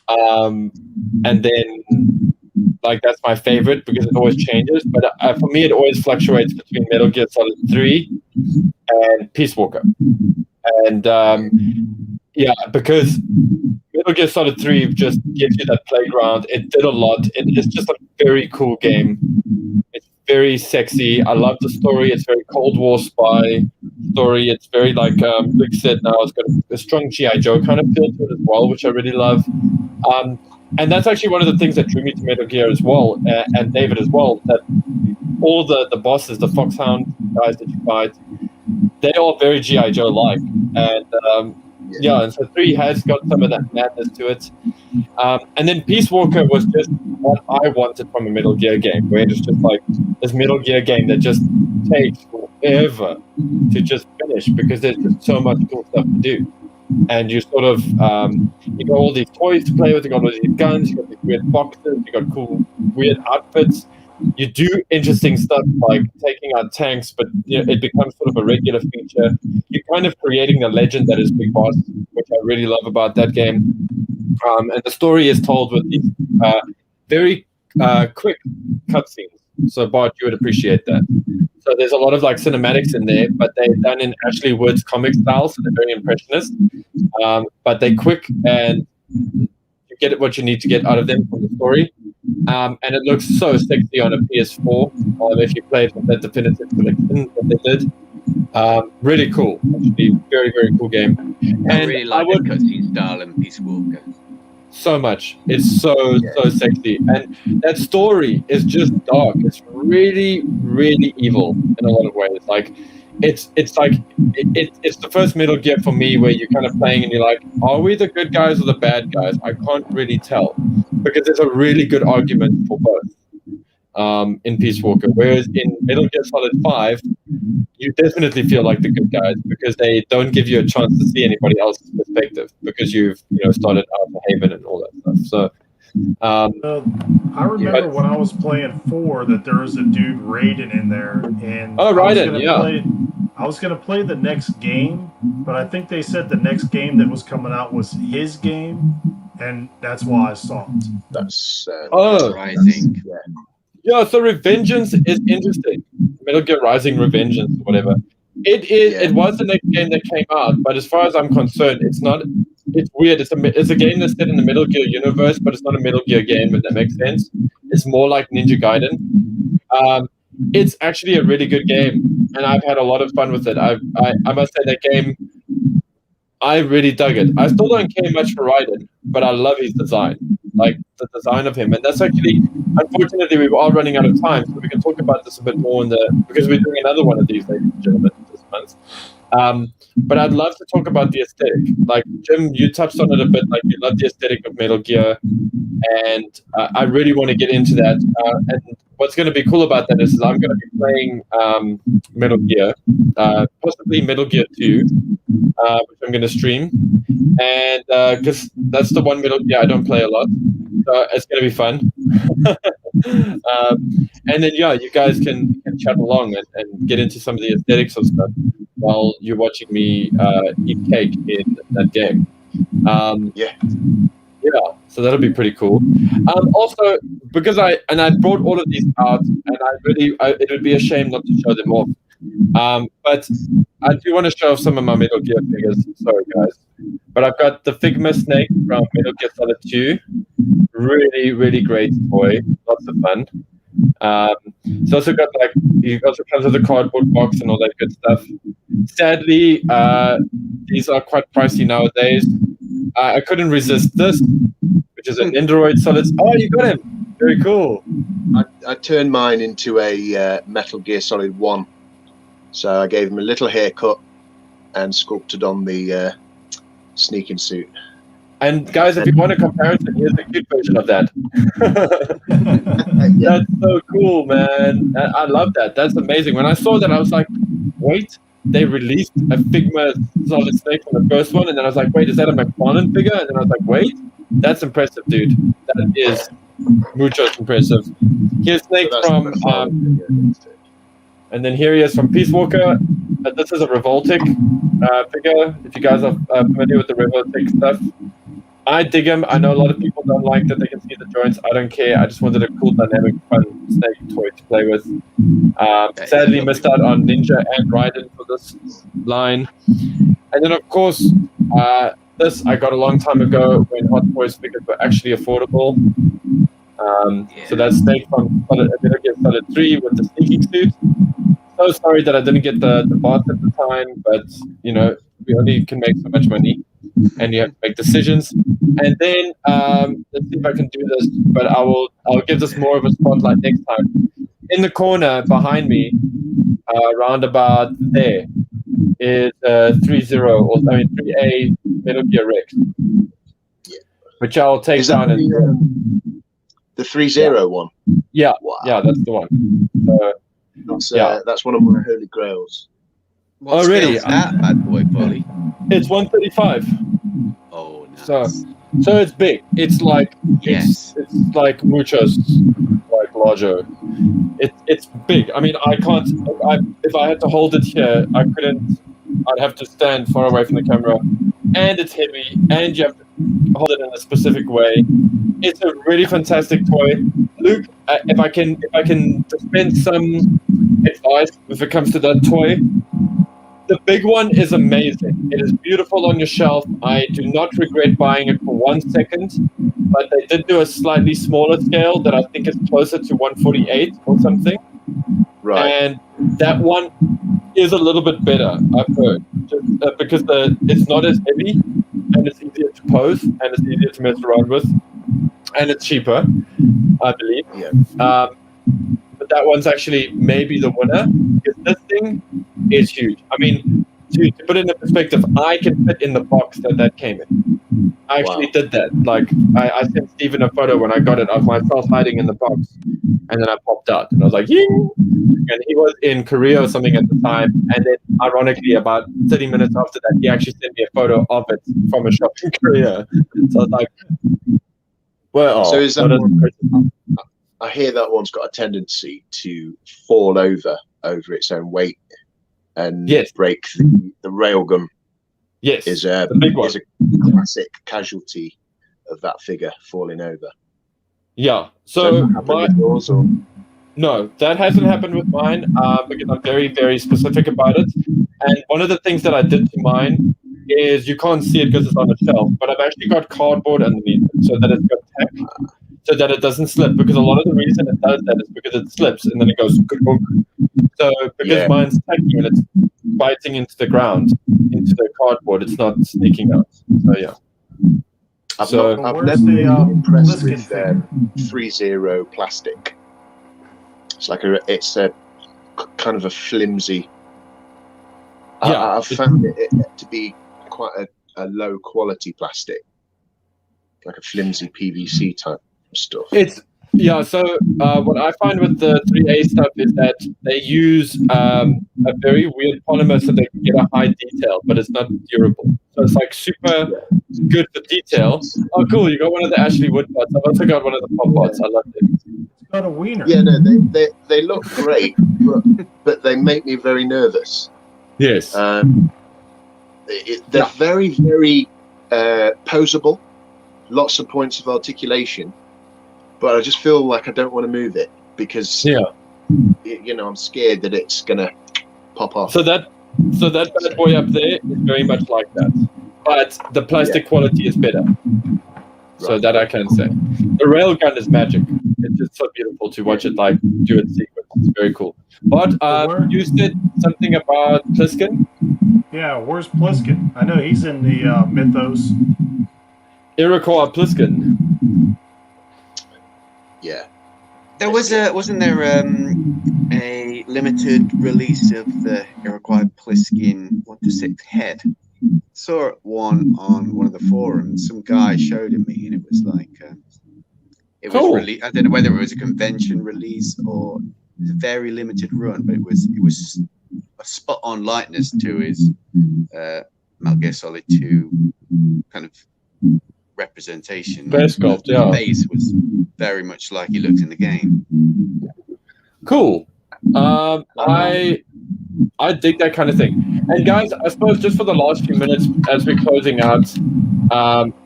Speaker 2: and then like that's my favorite because it always changes, but for me it always fluctuates between Metal Gear Solid 3 and Peace Walker. And because Metal Gear Solid 3 just gives you that playground. It did a lot. It's just a very cool game. It's very sexy. I love the story. It's very Cold War spy story. It's very like Luke said now, it's got a strong G.I. Joe kind of feel to it as well, which I really love. And that's actually one of the things that drew me to Metal Gear as well, and David as well, that all the bosses, the Foxhound guys that you fight, they're all very G.I. Joe-like. And so 3 has got some of that madness to it. And then Peace Walker was just what I wanted from a Metal Gear game, where it's just like this Metal Gear game that just takes forever to just finish because there's just so much cool stuff to do. And you sort of, you got all these toys to play with, you got all these guns, you got these weird boxes, you got cool, weird outfits. You do interesting stuff like taking out tanks, but it becomes sort of a regular feature. You're kind of creating a legend that is Big Boss, which I really love about that game. And the story is told with these very quick cutscenes. So Bart, you would appreciate that. So there's a lot of like cinematics in there, but they're done in Ashley Wood's comic style, so they're very impressionist. But they're quick and you get what you need to get out of them from the story. And it looks so sexy on a PS4. If you played with that definitive collection that they did. Really cool. Actually, very, very cool game.
Speaker 1: I really like the cutscene style in Peace Walker.
Speaker 2: So much. It's so sexy. And that story is just dark. It's really, really evil in a lot of ways. Like it's the first Metal Gear for me where you're kind of playing and you're like, are we the good guys or the bad guys? I can't really tell. Because there's a really good argument for both in Peace Walker. Whereas in Metal Gear Solid 5, you definitely feel like the good guys because they don't give you a chance to see anybody else's perspective because you've started out of Haven and all that stuff. So
Speaker 5: I remember when I was playing 4 that there was a dude Raiden in there, and I was gonna play the next game, but I think they said the next game that was coming out was his game, and that's why I stopped.
Speaker 4: That's
Speaker 1: Rising.
Speaker 2: Yeah, so Revengeance is interesting. Metal Gear Rising Revengeance or whatever. It was the next game that came out, but as far as I'm concerned, it's not. It's weird. It's a game that's set in the Metal Gear universe, but it's not a Metal Gear game, if that makes sense. It's more like Ninja Gaiden. It's actually a really good game, and I've had a lot of fun with it. I must say that game, I really dug it. I still don't care much for Raiden, but I love his design, like the design of him. And that's actually, unfortunately, we are running out of time, so we can talk about this a bit more because we're doing another one of these, ladies and gentlemen, this month. But I'd love to talk about the aesthetic. Like, Jim, you touched on it a bit, like you love the aesthetic of Metal Gear, and I really want to get into that. And what's going to be cool about that is I'm going to be playing Metal Gear, possibly Metal Gear 2, which I'm going to stream. And because that's the one Metal Gear I don't play a lot. So it's going to be fun. And then, you guys can chat along and get into some of the aesthetics of stuff while you're watching me eat cake in that game. So that'll be pretty cool. Also, because I brought all of these out, and it would be a shame not to show them off. But I do want to show off some of my Metal Gear figures. Sorry, guys. But I've got the Figma Snake from Metal Gear Solid 2. Really, really great toy. Lots of fun. It's also got it also comes with a cardboard box and all that good stuff. Sadly, these are quite pricey nowadays. I couldn't resist this, which is an Android Solid. Oh, you got him! Very cool.
Speaker 4: I turned mine into a Metal Gear Solid 1. So I gave him a little haircut and sculpted on the sneaking suit.
Speaker 2: And guys, if you want a comparison, here's a cute version of that. That's so cool, man. I love that. That's amazing. When I saw that, I was like, wait, they released a Figma Solid Snake from the first one, and then I was like, wait, is that a McFarlane figure? And then I was like, wait, that's impressive, dude. That is mucho impressive. Here's Snake from, and then here he is from Peace Walker. This is a Revoltic figure. If you guys are familiar with the Revoltic stuff, I dig him. I know a lot of people don't like that they can see the joints. I don't care. I just wanted a cool, dynamic, fun Snake toy to play with. Sadly, missed out on Ninja and Raiden for this line. And then, of course, this I got a long time ago when Hot Toys figures were actually affordable. So that's Snake from Metal Gear Solid 3 with the sneaking suit. So sorry that I didn't get the Bart at the time, but we only can make so much money, and you have to make decisions. And then let's see if I can do this, but I'll give this more of a spotlight next time. In the corner behind me, round about there, is 3A Metal Gear Rex, which I'll take down.
Speaker 4: The 3-0 one?
Speaker 2: Yeah,
Speaker 4: wow.
Speaker 2: Yeah, that's the one.
Speaker 4: That's one of my holy grails.
Speaker 1: What
Speaker 2: really?
Speaker 1: Is that bad boy, Polly?
Speaker 2: It's 135.
Speaker 1: Oh, nice.
Speaker 2: So it's big. It's like
Speaker 1: yes.
Speaker 2: It's like muchos, like larger. it's big. I mean, I can't. If I had to hold it here, I couldn't. I'd have to stand far away from the camera, and it's heavy, and you have to hold it in a specific way. It's a really fantastic toy, Luke. If I can dispense some advice if it comes to that toy, the big one is amazing. It is beautiful on your shelf. I do not regret buying it for 1 second, but they did do a slightly smaller scale that I think is closer to 148 or something.
Speaker 4: Right.
Speaker 2: And that one is a little bit better, I've heard, just, because it's not as heavy, and it's easier to pose, and it's easier to mess around with, and it's cheaper, I believe.
Speaker 4: Yeah.
Speaker 2: But that one's actually maybe the winner, because this thing is huge. I mean, to put it in perspective, I can fit in the box that came in. I actually did that. Like, I sent Steven a photo when I got it of myself hiding in the box, and then I popped out, and I was like, yeah. And he was in Korea or something at the time, and then ironically, about 30 minutes after that, he actually sent me a photo of it from a shop in Korea. So I was like, well,
Speaker 4: so is that one, I hear that one's got a tendency to fall over its own weight and break the railgun.
Speaker 2: Yes,
Speaker 4: is
Speaker 2: the big one.
Speaker 4: Is a classic casualty of that figure falling over.
Speaker 2: Yeah. So no, that hasn't happened with mine because I'm very, very specific about it. And one of the things that I did to mine is you can't see it because it's on a shelf, but I've actually got cardboard underneath it so that it's got tack, so that it doesn't slip. Because a lot of the reason it does that is because it slips and then it goes. So because mine's tacky and it's biting into the ground, into the cardboard, it's not sneaking out. So yeah.
Speaker 4: I've never been impressed with 3-0 plastic. It's a kind of a flimsy. I've found it to be quite a low quality plastic, like a flimsy PVC type of stuff.
Speaker 2: So what I find with the 3A stuff is that they use a very weird polymer so they can get a high detail, but it's not durable. So it's like super good for detail. Oh, cool! You got one of the Ashley Wood pots. I've also got one of the pop pots. I love it.
Speaker 5: It's got a wiener.
Speaker 4: Yeah, no, they look great, but they make me very nervous.
Speaker 2: Yes.
Speaker 4: They're very, very poseable. Lots of points of articulation. But I just feel like I don't want to move it because, I'm scared that it's going to pop off.
Speaker 2: So that bad boy up there is very much like that. But the plastic quality is better. So that I can say. The railgun is magic. It's just so beautiful to watch it do its sequence. It's very cool. But you said something about Pliskin?
Speaker 5: Yeah, where's Pliskin? I know he's in the Mythos.
Speaker 2: Iroquois Pliskin.
Speaker 4: Yeah.
Speaker 1: There wasn't there a limited release of the Iroquois Pliskin 1-6 head? Saw one on one of the forums. Some guy showed it me, and it was like it was really. I don't know whether it was a convention release or a very limited run, but it was a spot on likeness to his Metal Gear Solid 2 kind of representation.
Speaker 2: Base sculpt,
Speaker 1: the face was very much like he looked in the game.
Speaker 2: Cool. I dig that kind of thing. And guys, I suppose just for the last few minutes as we're closing out,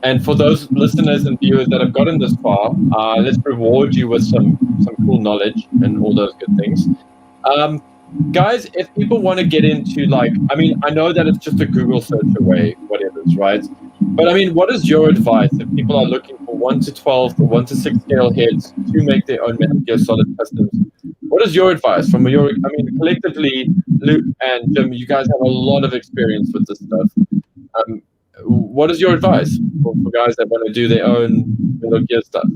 Speaker 2: and for those listeners and viewers that have gotten this far, let's reward you with some cool knowledge and all those good things. Guys, if people want to get into I know that it's just a Google search away, whatever it's right? But what is your advice if people are looking for 1-12 or 1-6 scale heads to make their own Metal Gear Solid customs? What is your advice from collectively, Luke and Jim, you guys have a lot of experience with this stuff. What is your advice for guys that want to do their own Metal Gear stuff?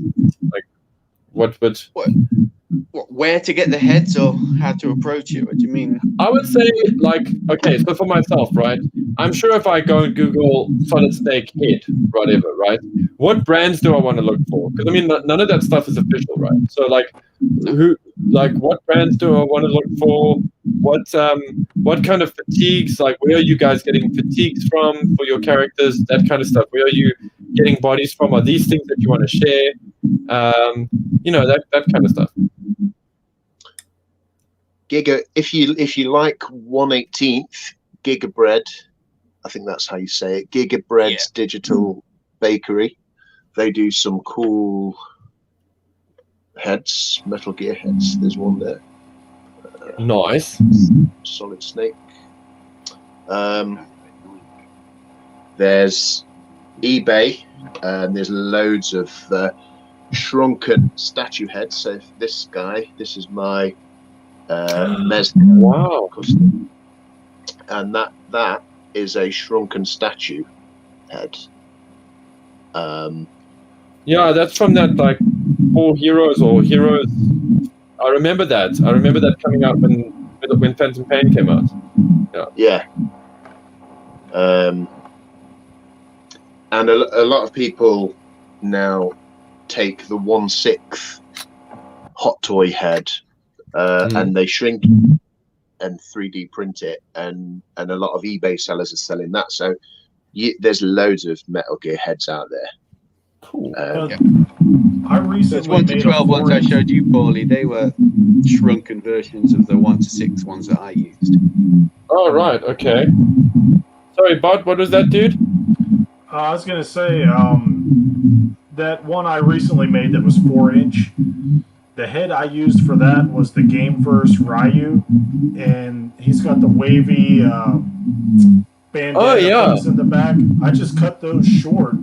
Speaker 1: Where to get the heads or how to approach it? What do you mean?
Speaker 2: I would say, so for myself, right? I'm sure if I go and Google solid snake head, whatever, right? What brands do I want to look for? Because none of that stuff is official, right? So what brands do I want to look for? What kind of fatigues? Where are you guys getting fatigues from for your characters? That kind of stuff. Where are you getting bodies from? Are these things that you want to share? That kind of stuff.
Speaker 4: Giga. If you like 1/18th Giga Bread, I think that's how you say it. Giga Bread's digital bakery. They do some cool heads, Metal Gear heads. There's one there.
Speaker 2: Nice.
Speaker 4: Solid Snake. There's eBay, and there's loads of shrunken statue heads. So this is my Mez custom, and that is a shrunken statue head.
Speaker 2: Yeah, that's from that like 4 Heroes or Heroes. I remember that. I remember that coming out when Phantom Pain came out.
Speaker 4: Yeah. And a lot of people now take the 1/6 Hot Toy head and they shrink it and 3D print it, and a lot of eBay sellers are selling that. So there's loads of Metal Gear heads out there.
Speaker 2: Cool.
Speaker 5: I recently
Speaker 1: Those 1 to
Speaker 5: made
Speaker 1: 12
Speaker 5: a
Speaker 1: ones I showed you, Paulie, they were shrunken versions of the 1 to 6 ones that I used.
Speaker 2: Oh, right. Okay. Sorry, Bart, what was that, dude?
Speaker 5: I was going to say, that one I recently made that was 4-inch, the head I used for that was the Game Verse Ryu, and he's got the wavy bandana things in the back. I just cut those short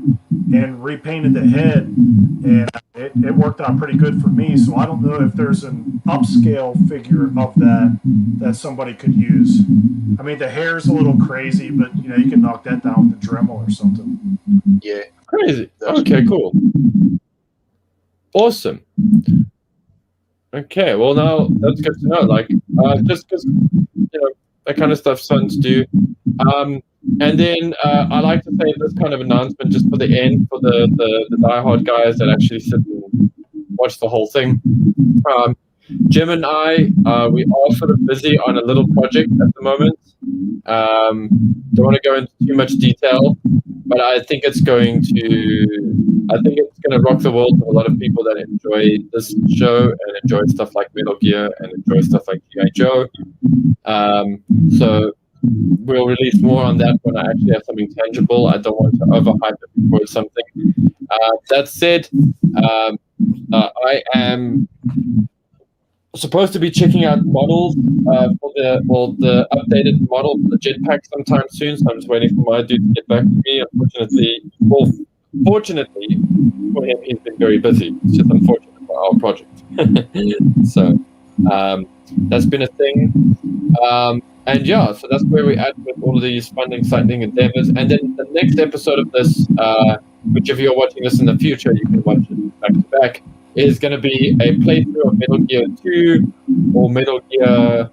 Speaker 5: and repainted the head, and it worked out pretty good for me. So I don't know if there's an upscale figure of that somebody could use. I mean, the hair's a little crazy, but you can knock that down with a Dremel or something.
Speaker 4: Yeah,
Speaker 2: crazy. Okay, cool. Awesome. Okay, well now that's good to know. Like, just because that kind of stuff's fun to do. And then I like to say this kind of announcement just for the end for the diehard guys that actually sit and watch the whole thing. Jim and I, we are sort of busy on a little project at the moment. Don't want to go into too much detail, but I think it's going to rock the world for a lot of people that enjoy this show and enjoy stuff like Metal Gear and enjoy stuff like G.I. Joe. So we'll release more on that when I actually have something tangible. I don't want to overhype it before it's something. That said, I am supposed to be checking out models for the updated model for the jetpack sometime soon. So I'm just waiting for my dude to get back to me. Fortunately for him, he's been very busy. It's just unfortunate for our project. So that's been a thing. And yeah, so that's where we're at with all of these fun, exciting endeavors. And then the next episode of this, which if you're watching this in the future, you can watch it back to back, is going to be a playthrough of Metal Gear 2 or Metal Gear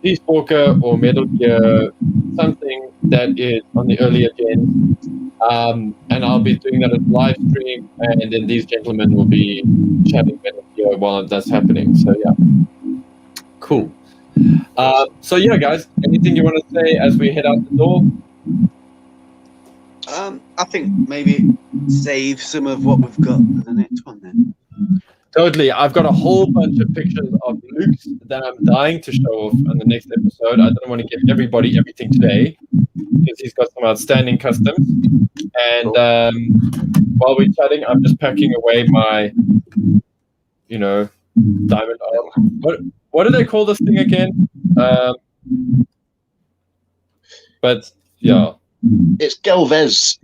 Speaker 2: Peace Walker or Metal Gear something that is on the earlier gen. And I'll be doing that as live stream, and then these gentlemen will be chatting Metal Gear while that's happening. So yeah, cool. So yeah, guys, anything you want to say as we head out the door?
Speaker 1: I think maybe save some of what we've got for the next one then.
Speaker 2: Totally. I've got a whole bunch of pictures of Luke's that I'm dying to show off on the next episode. I don't want to give everybody everything today because he's got some outstanding customs. And while we're chatting, I'm just packing away my, diamond armor. What do they call this thing again? But yeah,
Speaker 4: it's Gelvez.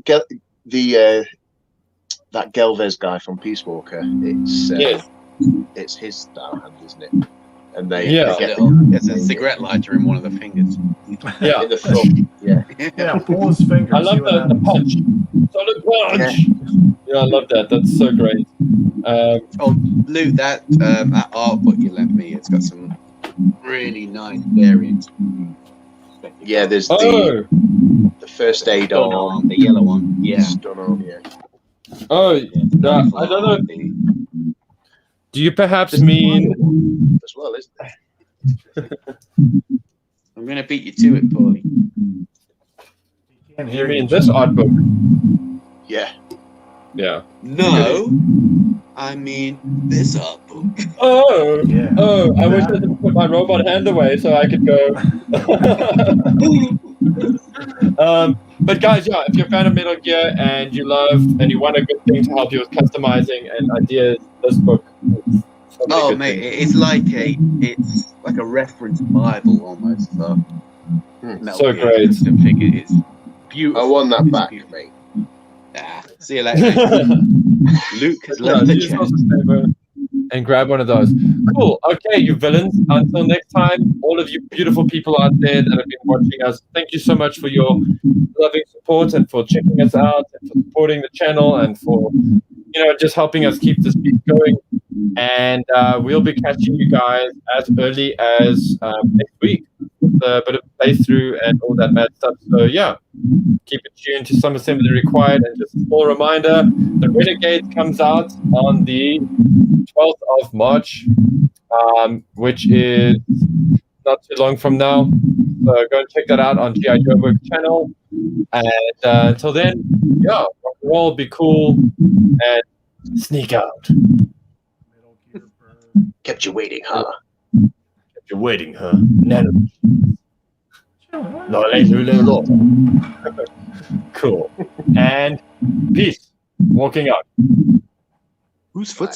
Speaker 4: That Gelvez guy from Peace Walker. It's his style hand, isn't it? And they get
Speaker 1: there's a cigarette lighter in one of the fingers.
Speaker 2: Yeah,
Speaker 4: in the thumb.
Speaker 5: Yeah, pull his finger.
Speaker 2: I love the punch. Solid punch. Yeah, I love that. That's so great.
Speaker 1: Luke, that art book you lent me, it's got some really nice variants.
Speaker 4: Yeah, there's the first aid arm,
Speaker 1: the yellow one. Yeah.
Speaker 4: Stun arm, yeah.
Speaker 2: Oh, I don't know. Do you perhaps mean
Speaker 4: as well, isn't it?
Speaker 1: I'm going to beat you to it, Paulie.
Speaker 2: You mean this art book?
Speaker 4: Yeah.
Speaker 2: Yeah.
Speaker 1: No, I mean this art book.
Speaker 2: Oh, yeah. Oh! I wish I didn't put put my robot hand away so I could go. But guys, yeah, if you're a fan of Metal Gear and you want a good thing to help you with customizing and ideas, this book.
Speaker 1: Oh mate, it's like a reference Bible almost. So,
Speaker 2: So great.
Speaker 1: It's beautiful.
Speaker 4: I won that
Speaker 1: It's
Speaker 4: back,
Speaker 1: beautiful.
Speaker 4: mate.
Speaker 1: See you later. Luke has left the chat.
Speaker 2: And grab one of those. Cool. Okay, you villains. Until next time, all of you beautiful people out there that have been watching us, thank you so much for your loving support and for checking us out and for supporting the channel and for just helping us keep this beat going. And we'll be catching you guys as early as next week with a bit of playthrough and all that mad stuff. So yeah, keep it tuned to some assembly required. And just a small reminder, the Renegade comes out on the 12th of March, which is not too long from now. So go and check that out on G.I. Joe Book channel. And until then, yeah, rock and roll, be cool, and sneak out.
Speaker 4: Kept you waiting, huh?
Speaker 2: Kept you waiting, huh? No. No, later. Cool. And peace. Walking out.
Speaker 1: Whose footsteps?